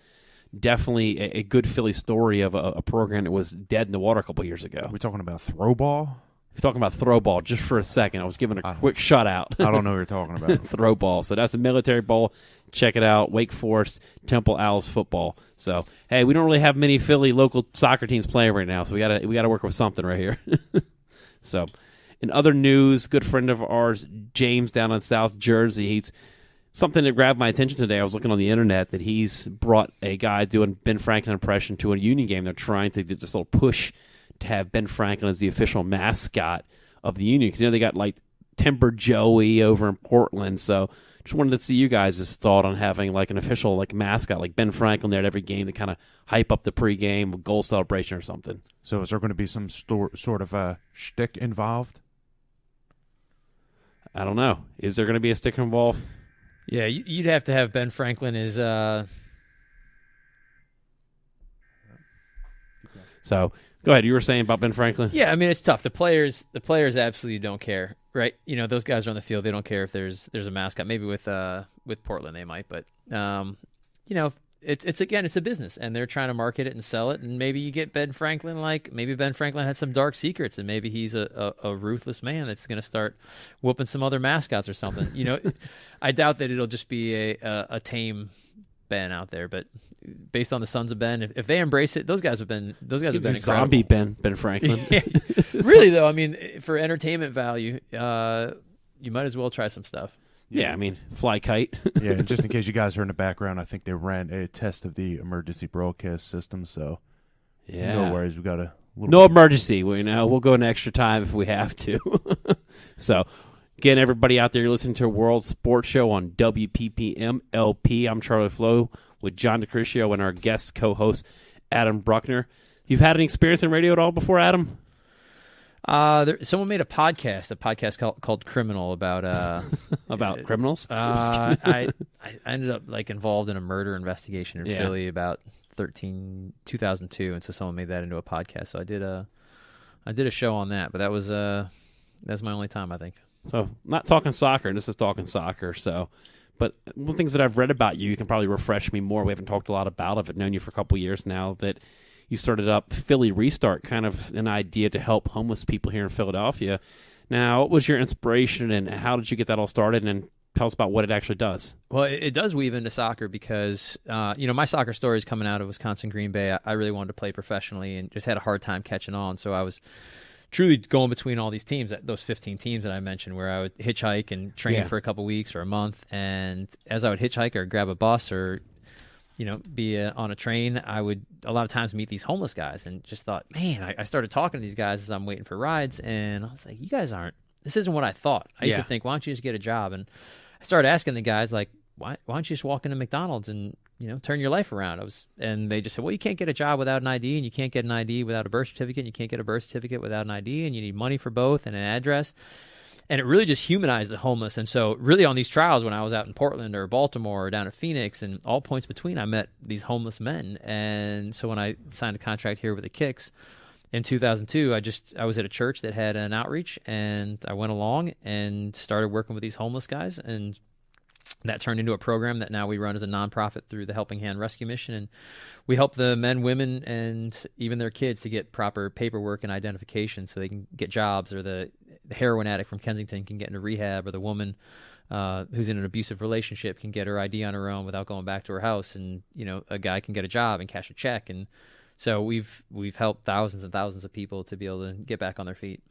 definitely a good Philly story of a program that was dead in the water a couple years ago. We're talking about throw ball? If you're talking about throw ball, just for a second, I was giving a quick shout out. I don't know what you're talking about. Throw ball. So that's a military bowl. Check it out. Wake Forest, Temple Owls football. So, hey, we don't really have many Philly local soccer teams playing right now, so we gotta work with something right here. So, in other news, good friend of ours, James, down in South Jersey, he's something that grabbed my attention today. I was looking on the internet that he's brought a guy doing Ben Franklin impression to a Union game. They're trying to get this little push to have Ben Franklin as the official mascot of the Union, because they got like Timber Joey over in Portland. So just wanted to see you guys' thought on having like an official like mascot, like Ben Franklin there at every game to kind of hype up the pregame goal celebration or something. So is there going to be some sort of a shtick involved? I don't know. Is there going to be a stick involved? Yeah, you'd have to have Ben Franklin as So go ahead. You were saying about Ben Franklin? Yeah, I mean, it's tough. The players absolutely don't care, right? Those guys are on the field. They don't care if there's a mascot. Maybe with Portland they might, but it's a business, and they're trying to market it and sell it. And maybe you get Ben Franklin, maybe Ben Franklin had some dark secrets, and maybe he's a ruthless man that's going to start whooping some other mascots or something. I doubt that it'll just be a tame Ben out there, but based on the Sons of Ben, if they embrace it, those guys have been incredible. Zombie Ben Franklin. Yeah. Really though, I mean, for entertainment value, you might as well try some stuff. Yeah, I mean, fly kite. Yeah, and just in case you guys are in the background, I think they ran a test of the emergency broadcast system, so yeah, no worries. We got a little no emergency. We'll go an extra time if we have to. So, again, everybody out there, you're listening to a World Sports Show on WPPM LP. I'm Charlie Flowe with John DiCriscio and our guest co-host, Adam Bruckner. You've had any experience in radio at all before, Adam? Someone made a podcast called Criminal about About criminals. I ended up like involved in a murder investigation in Yeah. Philly about 2002, and so someone made that into a podcast. So I did a show on that, but that's my only time, I think. So not talking soccer, and this is talking soccer. So, but one of the things that I've read about you can probably refresh me more. We haven't talked a lot about it. I've known you for a couple of years now. That you started up Philly Restart, kind of an idea to help homeless people here in Philadelphia. Now, what was your inspiration, and how did you get that all started? And tell us about what it actually does. Well, it does weave into soccer because, my soccer story is coming out of Wisconsin Green Bay. I really wanted to play professionally and just had a hard time catching on. So I was truly going between all these teams, those 15 teams that I mentioned, where I would hitchhike and train for a couple weeks or a month. And as I would hitchhike or grab a bus or, be on a train, I would a lot of times meet these homeless guys and just thought, man, I started talking to these guys as I'm waiting for rides. And I was like, this isn't what I thought. I used to think, why don't you just get a job? And I started asking the guys, like, why don't you just walk into McDonald's and, turn your life around? And they just said, well, you can't get a job without an ID, and you can't get an ID without a birth certificate, and you can't get a birth certificate without an ID, and you need money for both and an address. And it really just humanized the homeless. And so really on these trials, when I was out in Portland or Baltimore or down at Phoenix and all points between, I met these homeless men. And so when I signed a contract here with the Kicks in 2002, I was at a church that had an outreach, and I went along and started working with these homeless guys, and that turned into a program that now we run as a nonprofit through the Helping Hand Rescue Mission. And we help the men, women, and even their kids to get proper paperwork and identification so they can get jobs, or the heroin addict from Kensington can get into rehab, or the woman who's in an abusive relationship can get her ID on her own without going back to her house. And, a guy can get a job and cash a check. And so we've helped thousands and thousands of people to be able to get back on their feet.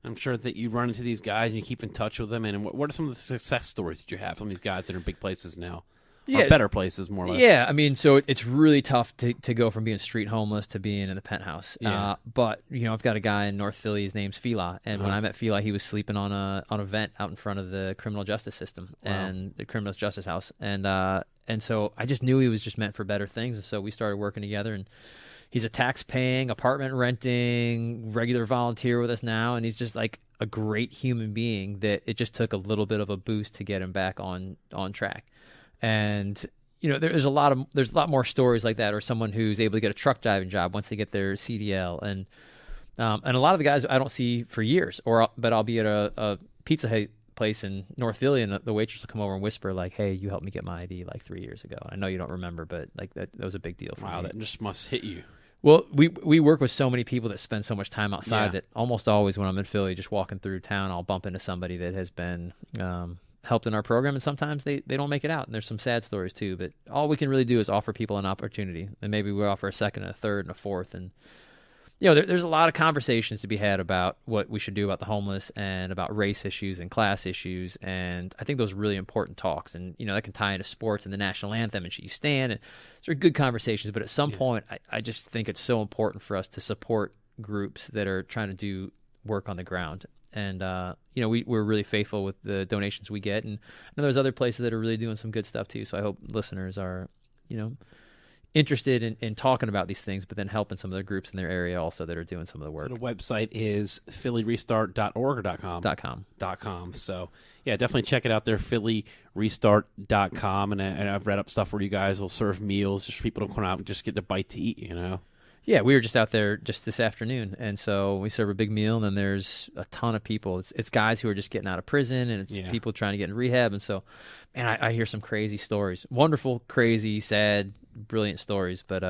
I'm sure that you run into these guys and you keep in touch with them. And what are some of the success stories that you have from these guys that are in big places now? Or better places, more or less. Yeah, I mean, so it's really tough to go from being street homeless to being in the penthouse. Yeah. But, I've got a guy in North Philly, his name's Flowe. And when I met Flowe, he was sleeping on a vent out in front of the criminal justice system and the criminal justice house. And so I just knew he was just meant for better things. And so we started working together, and he's a tax-paying, apartment-renting, regular volunteer with us now, and he's just like a great human being that it just took a little bit of a boost to get him back on track. And there's a lot more stories like that, or someone who's able to get a truck driving job once they get their CDL, and a lot of the guys I don't see for years, but I'll be at a Pizza Hut place in North Philly, and the waitress will come over and whisper like, "Hey, you helped me get my ID like 3 years ago." I know you don't remember, but like that was a big deal for me. Wow, that just must hit you. Well, we work with so many people that spend so much time outside that almost always when I'm in Philly, just walking through town, I'll bump into somebody that has been helped in our program, and sometimes they don't make it out, and there's some sad stories too. But all we can really do is offer people an opportunity, and maybe we offer a second, and a third, and a fourth. And there's a lot of conversations to be had about what we should do about the homeless and about race issues and class issues, and I think those are really important talks. And that can tie into sports and the national anthem and Should You Stand, and those are good conversations. But at some point, I just think it's so important for us to support groups that are trying to do work on the ground. And we're really faithful with the donations we get, and I know there's other places that are really doing some good stuff too. So I hope listeners are interested in talking about these things, but then helping some of the groups in their area also that are doing some of the work. So the website is phillyrestart.org or .com? .com. So, yeah, definitely check it out there, phillyrestart.com. And I've read up stuff where you guys will serve meals, just people don't come out and just get a bite to eat, Yeah, we were just out there just this afternoon, and so we serve a big meal, and then there's a ton of people. It's guys who are just getting out of prison, and it's people trying to get in rehab. And so, man, I hear some crazy stories. Wonderful, crazy, sad, brilliant stories. But,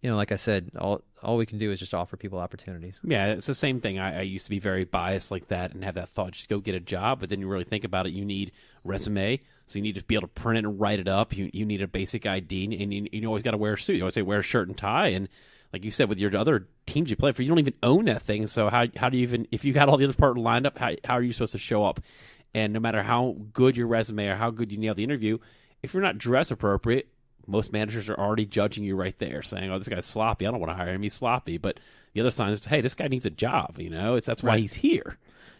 like I said, all we can do is just offer people opportunities. Yeah, it's the same thing. I used to be very biased like that and have that thought, just go get a job. But then you really think about it, you need a resume. So you need to be able to print it and write it up. You need a basic ID, and you always got to wear a suit. You always say wear a shirt and tie. And like you said, with your other teams you play for, you don't even own that thing. So how do you even, if you got all the other part lined up, how are you supposed to show up? And no matter how good your resume or how good you nail the interview, if you're not dress appropriate, most managers are already judging you right there, saying, "Oh, this guy's sloppy. I don't want to hire him. He's sloppy." But the other sign is, "Hey, this guy needs a job." That's why he's here.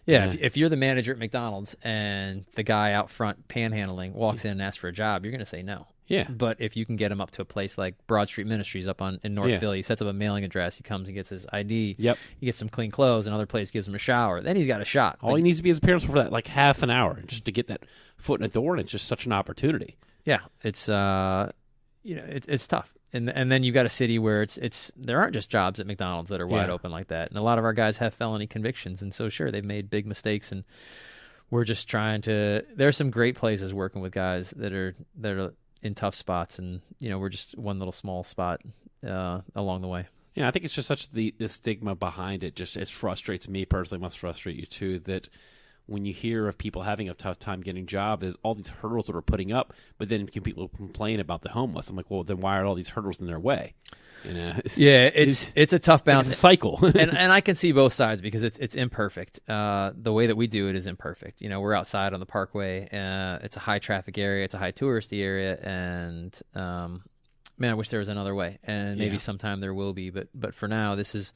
Yeah, if you're the manager at McDonald's and the guy out front panhandling walks in and asks for a job, you're going to say no. Yeah. But if you can get him up to a place like Broad Street Ministries up in North Yeah. Philly, he sets up a mailing address, he comes and gets his ID, Yep. he gets some clean clothes, another place gives him a shower, then he's got a shot. All he needs to be his parents for that like half an hour just to get that foot in the door, and it's just such an opportunity. Yeah, it's it's tough. And then you've got a city where it's there aren't just jobs at McDonald's that are wide open like that. And a lot of our guys have felony convictions, and so sure, they've made big mistakes, and we're just trying to. There's some great places working with guys that are in tough spots, and we're just one little small spot along the way. Yeah, I think it's just such the stigma behind it. Just it frustrates me personally. Must frustrate you too. That when you hear of people having a tough time getting jobs, is all these hurdles that we're putting up. But then people complain about the homeless. I'm like, well, then why are all these hurdles in their way? It's a tough balance. It's a cycle. and I can see both sides because it's imperfect. The way that we do it is imperfect. We're outside on the Parkway. It's a high traffic area. It's a high touristy area. And man, I wish there was another way. And maybe sometime there will be. But for now, this is.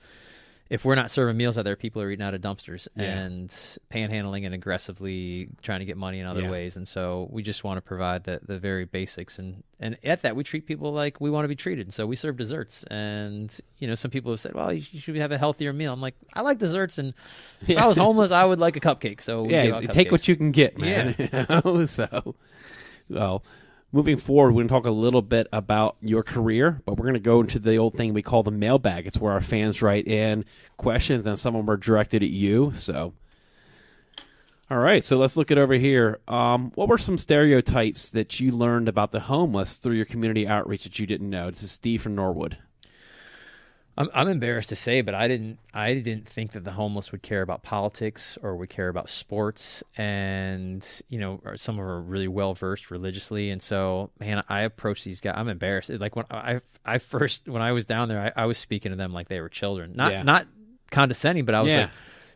If we're not serving meals out there, people are eating out of dumpsters and panhandling and aggressively trying to get money in other ways. And so we just want to provide the very basics. And at that, we treat people like we want to be treated. And so we serve desserts. And, some people have said, well, you should have a healthier meal. I'm like, I like desserts. And if I was homeless, I would like a cupcake. So take what you can get, man. Yeah. Well, moving forward, we're going to talk a little bit about your career, but we're going to go into the old thing we call the mailbag. It's where our fans write in questions, and some of them are directed at you. So, all right, so let's look it over here. What were some stereotypes that you learned about the homeless through your community outreach that you didn't know? This is Steve from Norwood. I'm embarrassed to say, but I didn't think that the homeless would care about politics or would care about sports, and some of them are really well versed religiously. And so, man, I approach these guys. I'm embarrassed. Like when I was down there, I was speaking to them like they were children, not condescending, but I was like,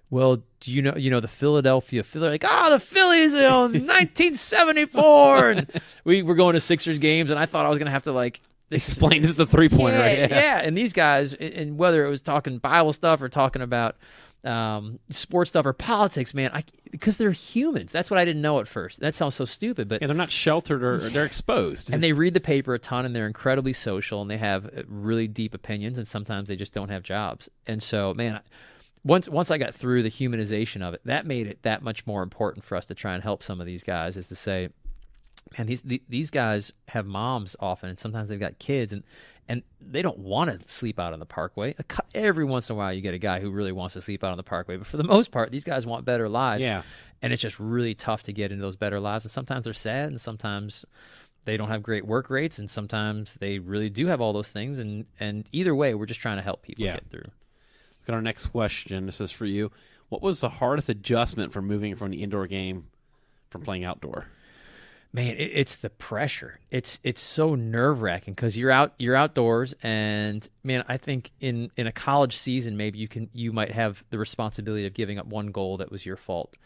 well, do you know the Philadelphia Phillies? Like, the Phillies, 1974, and we were going to Sixers games, and I thought I was gonna have to like. Explain this is the 3-pointer. Yeah, and these guys, and whether it was talking Bible stuff or talking about sports stuff or politics, man, because they're humans. That's what I didn't know at first. That sounds so stupid, but they're not sheltered or they're exposed. And they read the paper a ton, and they're incredibly social, and they have really deep opinions, and sometimes they just don't have jobs. And so, man, once I got through the humanization of it, that made it that much more important for us to try and help some of these guys, is to say, man, these guys have moms often, and sometimes they've got kids, and they don't want to sleep out on the Parkway. Every once in a while, you get a guy who really wants to sleep out on the Parkway, but for the most part, these guys want better lives. Yeah, and it's just really tough to get into those better lives. And sometimes they're sad, and sometimes they don't have great work rates, and sometimes they really do have all those things. And either way, we're just trying to help people get through. Look at our next question. This is for you. What was the hardest adjustment for moving from the indoor game from playing outdoor? Man, it's the pressure. It's so nerve-wracking because you're outdoors, and man, I think in a college season, maybe you might have the responsibility of giving up one goal that was your fault,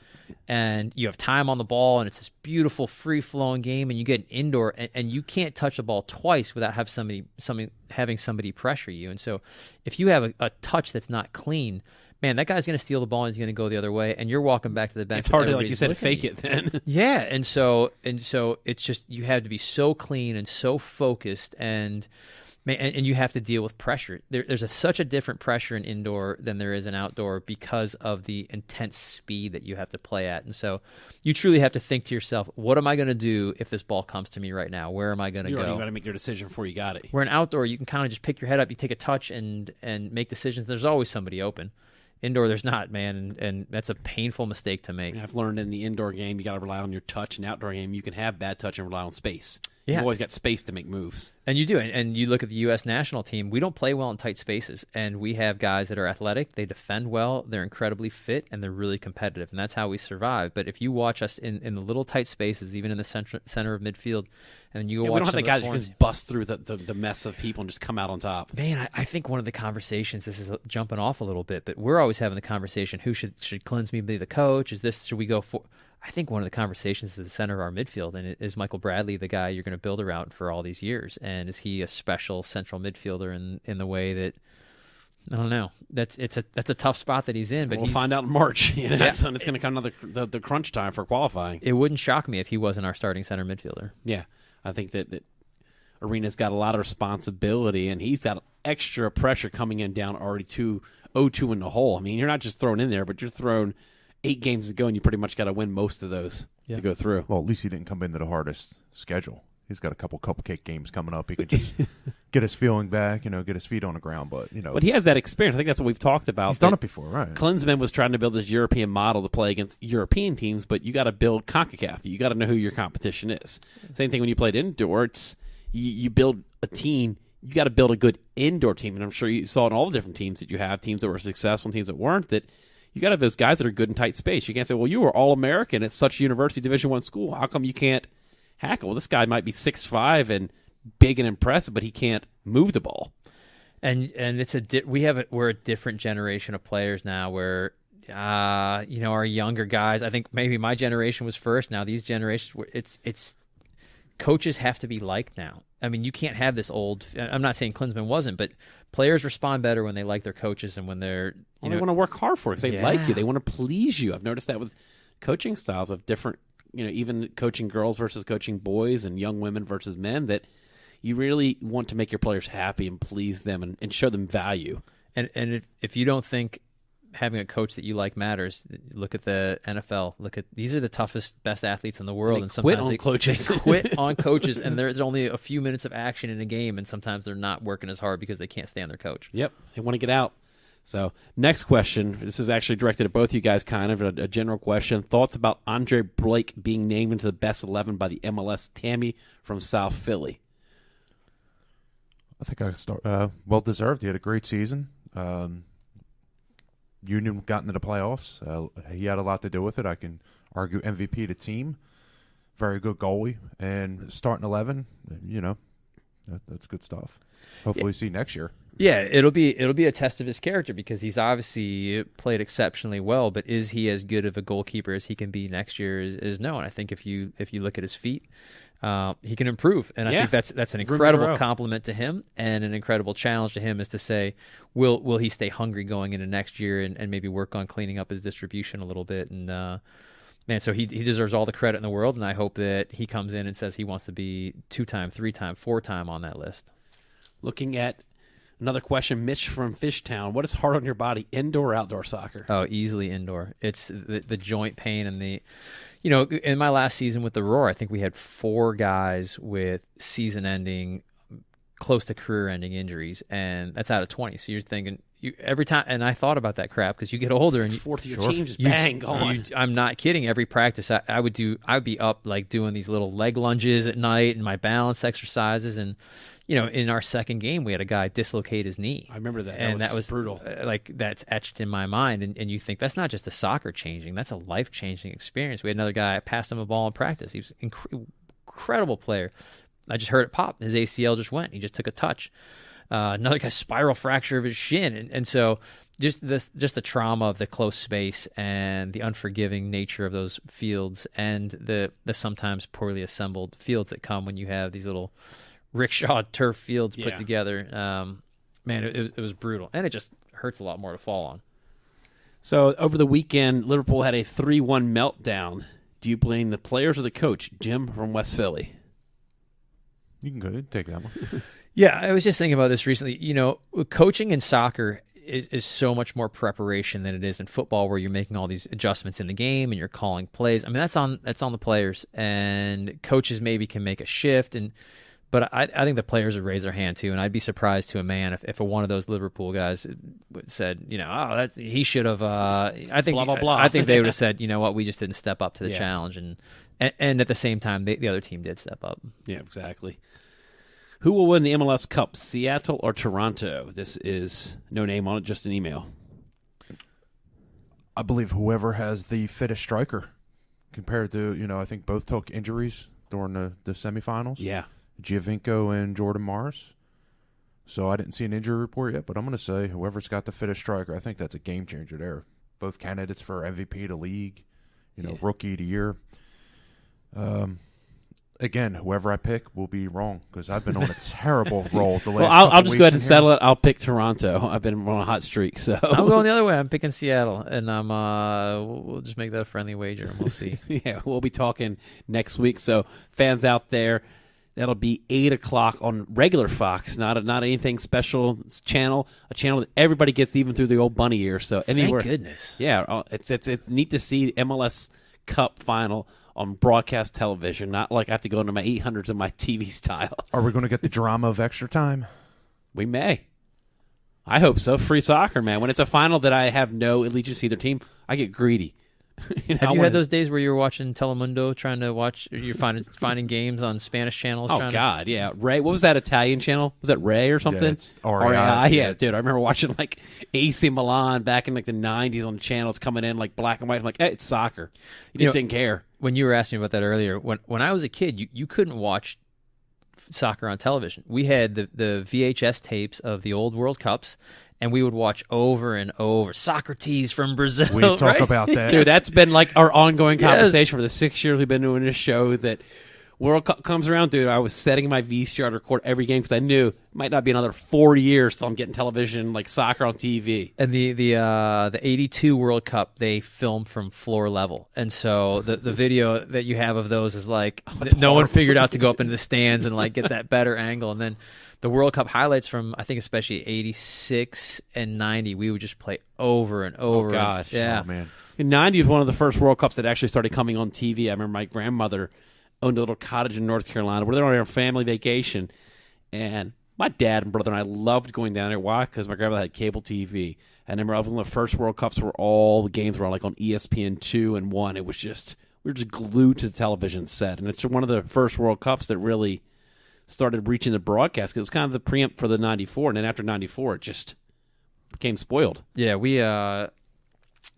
and you have time on the ball, and it's this beautiful free-flowing game, and you get an indoor, and you can't touch the ball twice without having somebody pressure you, and so if you have a touch that's not clean, man, that guy's going to steal the ball and he's going to go the other way, and you're walking back to the bench. It's hard to, like you said, fake it then. Yeah, and so it's just you have to be so clean and so focused, and you have to deal with pressure. There's such a different pressure in indoor than there is in outdoor because of the intense speed that you have to play at, and so you truly have to think to yourself, what am I going to do if this ball comes to me right now? Where am I going to go? You got to make your decision before you got it. Where in outdoor, you can kind of just pick your head up, you take a touch, and make decisions. There's always somebody open. Indoor, there's not, man, and that's a painful mistake to make. I've learned in the indoor game, you got to rely on your touch. In the outdoor game, you can have bad touch and rely on space. Yeah. You've always got space to make moves. And you do. And you look at the U.S. national team, we don't play well in tight spaces. And we have guys that are athletic, they defend well, they're incredibly fit, and they're really competitive. And that's how we survive. But if you watch us in the little tight spaces, even in the center of midfield, and then you go watch we don't have the guys who can just bust through the mess of people and just come out on top. Man, I think one of the conversations, this is jumping off a little bit, but we're always having the conversation, who should Klinsmann be the coach? Should we go for... I think one of the conversations at the center of our midfield, and is Michael Bradley the guy you're going to build around for all these years? And is he a special central midfielder in the way that, I don't know. That's a tough spot that he's in. But we'll find out in March. That's when it's going to come the crunch time for qualifying. It wouldn't shock me if he wasn't our starting center midfielder. Yeah, I think that arena's got a lot of responsibility, and he's got extra pressure coming in down already 0-2 in the hole. I mean, you're not just thrown in there, but you're thrown 8 games to go, and you pretty much got to win most of those to go through. Well, at least he didn't come into the hardest schedule. He's got a couple cupcake games coming up. He could just get his feeling back, get his feet on the ground. But but he has that experience. I think that's what we've talked about. He's done it before, right? Klinsmann was trying to build this European model to play against European teams, but you got to build CONCACAF. You got to know who your competition is. Same thing when you played indoor. It's you build a team. You got to build a good indoor team, and I'm sure you saw in all the different teams that you have, teams that were successful, and teams that weren't. That you got to have those guys that are good in tight space. You can't say, "Well, you were All-American at such a university Division I school. How come you can't hackle?" Well, this guy might be 6'5" and big and impressive, but he can't move the ball. And it's we're a different generation of players now. Where our younger guys. I think maybe my generation was first. Now these generations, it's coaches have to be liked now. I mean, you can't have this old. I'm not saying Klinsmann wasn't, but players respond better when they like their coaches and when they're. They want to work hard for it because they like you. They want to please you. I've noticed that with coaching styles of different. Even coaching girls versus coaching boys and young women versus men, that you really want to make your players happy and please them and show them value. And if you don't think having a coach that you like matters, look at the NFL. These are the toughest, best athletes in the world, and sometimes they quit on coaches, and there's only a few minutes of action in a game, and sometimes they're not working as hard because they can't stand their coach. Yep, they want to get out. So, next question. This is actually directed at both you guys, kind of a general question. Thoughts about Andre Blake being named into the best 11 by the MLS? Tammy from South Philly. I think I start well deserved. He had a great season. Union got into the playoffs. He had a lot to do with it. I can argue MVP of the team. Very good goalie. And starting 11, that's good stuff. Hopefully see next year. Yeah, it'll be a test of his character because he's obviously played exceptionally well, but is he as good of a goalkeeper as he can be next year is no. And I think if you look at his feet, he can improve. And I think that's an incredible compliment to him and an incredible challenge to him is to say, will he stay hungry going into next year and maybe work on cleaning up his distribution a little bit. And man, so he deserves all the credit in the world, and I hope that he comes in and says he wants to be 2-time, 3-time, 4-time on that list. Looking at another question, Mitch from Fishtown. What is hard on your body, indoor or outdoor soccer? Oh, easily indoor. It's the joint pain and the, in my last season with the Roar, I think we had 4 guys with season-ending, close to career-ending injuries, and that's out of 20. So you're thinking every time, and I thought about that crap because you get older and fourth of your team just bang gone. I'm not kidding. Every practice, I'd be up like doing these little leg lunges at night and my balance exercises and. In our second game, we had a guy dislocate his knee. I remember that. And that was brutal. That's etched in my mind. And you think, that's not just a soccer changing. That's a life-changing experience. We had another guy, I passed him a ball in practice. He was an incredible player. I just heard it pop. His ACL just went. He just took a touch. Another guy, spiral fracture of his shin. And so just the trauma of the close space and the unforgiving nature of those fields and the sometimes poorly assembled fields that come when you have these little rickshaw turf fields put together. Man, it was brutal, and it just hurts a lot more to fall on. So over the weekend, Liverpool had a 3-1 meltdown. Do you blame the players or the coach? Jim from West Philly. You can go take that one. Yeah, I was just thinking about this recently. Coaching in soccer is so much more preparation than it is in football, where you're making all these adjustments in the game and you're calling plays. I mean, that's on the players, and coaches maybe can make a shift But I think the players would raise their hand too, and I'd be surprised to a man if one of those Liverpool guys said, he should have. I think blah blah blah. I think they would have said, what, we just didn't step up to the challenge, and at the same time, the other team did step up. Yeah, exactly. Who will win the MLS Cup, Seattle or Toronto? This is no name on it, just an email. I believe whoever has the fittest striker, compared to I think both took injuries during the semifinals. Yeah. Giovinco and Jordan Morris. So I didn't see an injury report yet, but I'm going to say whoever's got the fittest striker, I think that's a game changer there. Both candidates for MVP of the league, Rookie of the Year. Again, whoever I pick will be wrong because I've been on a terrible roll the last Well, I'll just go ahead and settle here. it. I'll pick Toronto. I've been on a hot streak. So I'm going the other way. I'm picking Seattle, and we'll just make that a friendly wager, and we'll see. Yeah, we'll be talking next week. So fans out there, That'll be 8 o'clock on regular Fox, not anything special. It's a channel that everybody gets, even through the old bunny ear. So anywhere, Thank goodness. Yeah, it's neat to see MLS Cup final on broadcast television. Not like I have to go into my 800s and my TV style. Are we going to get the drama of extra time? We may. I hope so. Free soccer, man. When it's a final that I have no allegiance to either team, I get greedy. Have you had those days where you were watching Telemundo, trying to watch? You're finding games on Spanish channels. Oh God, yeah. Ray, what was that Italian channel? Was that Ray or something? Yeah, it's RAI. Yeah, dude. I remember watching like AC Milan back in like the '90s on channels coming in like black and white. I'm like, hey, it's soccer. You just didn't care. When you were asking me about that earlier, when I was a kid, you couldn't watch soccer on television. We had the VHS tapes of the old World Cups, and we would watch over and over Socrates from Brazil. We talk right? about that. Dude, that's been like our ongoing conversation for the 6 years we've been doing this show. That World Cup comes around, dude, I was setting my VCR to record every game because I knew it might not be another 4 years till I'm getting television, like soccer on TV. And the '82 World Cup, they filmed from floor level, and so the video that you have of those is like no one figured out to go up into the stands and like get that better angle. And then the World Cup highlights from, I think especially '86 and '90, we would just play over and over. Oh gosh, yeah, Oh, man. In '90 was one of the first World Cups that actually started coming on TV. I remember my grandmother owned a little cottage in North Carolina. We're there on our family vacation, and my dad and brother and I loved going down there. Why? Because my grandmother had cable TV. I remember I was one of the first World Cups where all the games were on, like on ESPN 2 and 1. It was just, we were just glued to the television set. And it's one of the first World Cups that really started reaching the broadcast. It was kind of the preempt for the '94. And then after '94, it just became spoiled. Yeah, we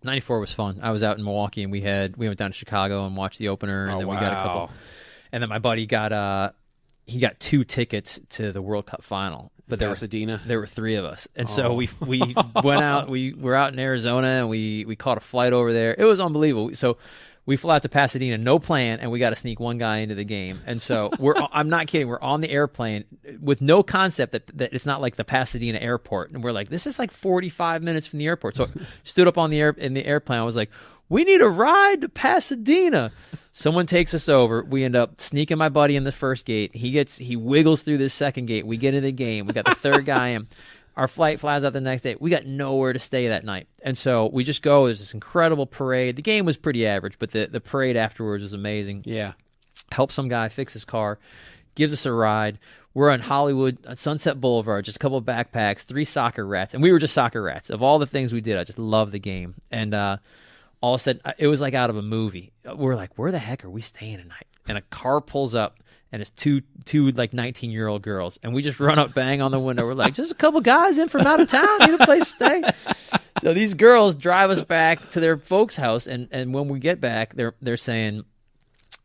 '94 was fun. I was out in Milwaukee, and we went down to Chicago and watched the opener, and then we got a couple. And then my buddy got 2 tickets to the World Cup final. But Pasadena. There were 3 of us, and so we went out. We were out in Arizona, and we caught a flight over there. It was unbelievable. So we flew out to Pasadena, no plan, and we got to sneak one guy into the game. And so I'm not kidding. We're on the airplane with no concept that it's not like the Pasadena airport, and we're like, this is like 45 minutes from the airport. So stood up in the airplane. I was like, we need a ride to Pasadena. Someone takes us over. We end up sneaking my buddy in the first gate. He wiggles through this second gate. We get in the game. We got the third guy in. Our flight flies out the next day. We got nowhere to stay that night. And so we just go. There's this incredible parade. The game was pretty average, but the parade afterwards was amazing. Yeah. Help some guy fix his car, gives us a ride. We're in Hollywood, at Sunset Boulevard, just a couple of backpacks, 3 soccer rats. And we were just soccer rats. Of all the things we did, I just loved the game. And all of a sudden, it was like out of a movie. We're like, where the heck are we staying tonight? And a car pulls up, and it's two like 19-year-old girls, and we just run up, bang on the window. We're like, just a couple guys in from out of town, need a place to stay. So these girls drive us back to their folks' house, and when we get back, they're saying,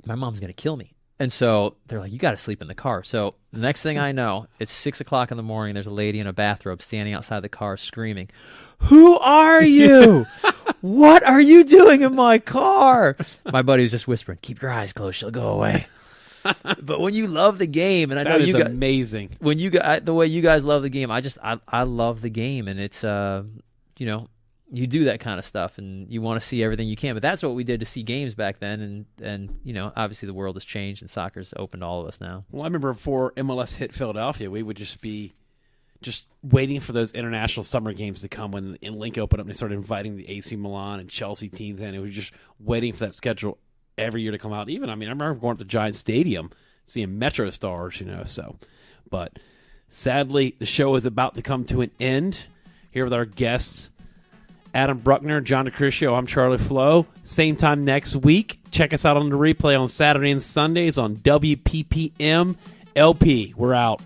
my mom's gonna kill me. And so they're like, you got to sleep in the car. So the next thing I know, it's 6 o'clock in the morning. There's a lady in a bathrobe standing outside the car screaming, who are you? What are you doing in my car? My buddy was just whispering, keep your eyes closed. She'll go away. But when you love the game, and I know you guys, amazing. When you got the way you guys love the game, I love the game, and it's you do that kind of stuff, and you want to see everything you can. But that's what we did to see games back then, and obviously the world has changed, and soccer's open to all of us now. Well, I remember before MLS hit Philadelphia, we would just be waiting for those international summer games to come when Link opened up and they started inviting the AC Milan and Chelsea teams in. It was just waiting for that schedule every year to come out. I remember going up to Giant Stadium, seeing Metro Stars, so. But sadly, the show is about to come to an end. Here with our guests, Adam Bruckner, John DiCriscio. I'm Charlie Flowe. Same time next week. Check us out on the replay on Saturday and Sundays on WPPM LP. We're out.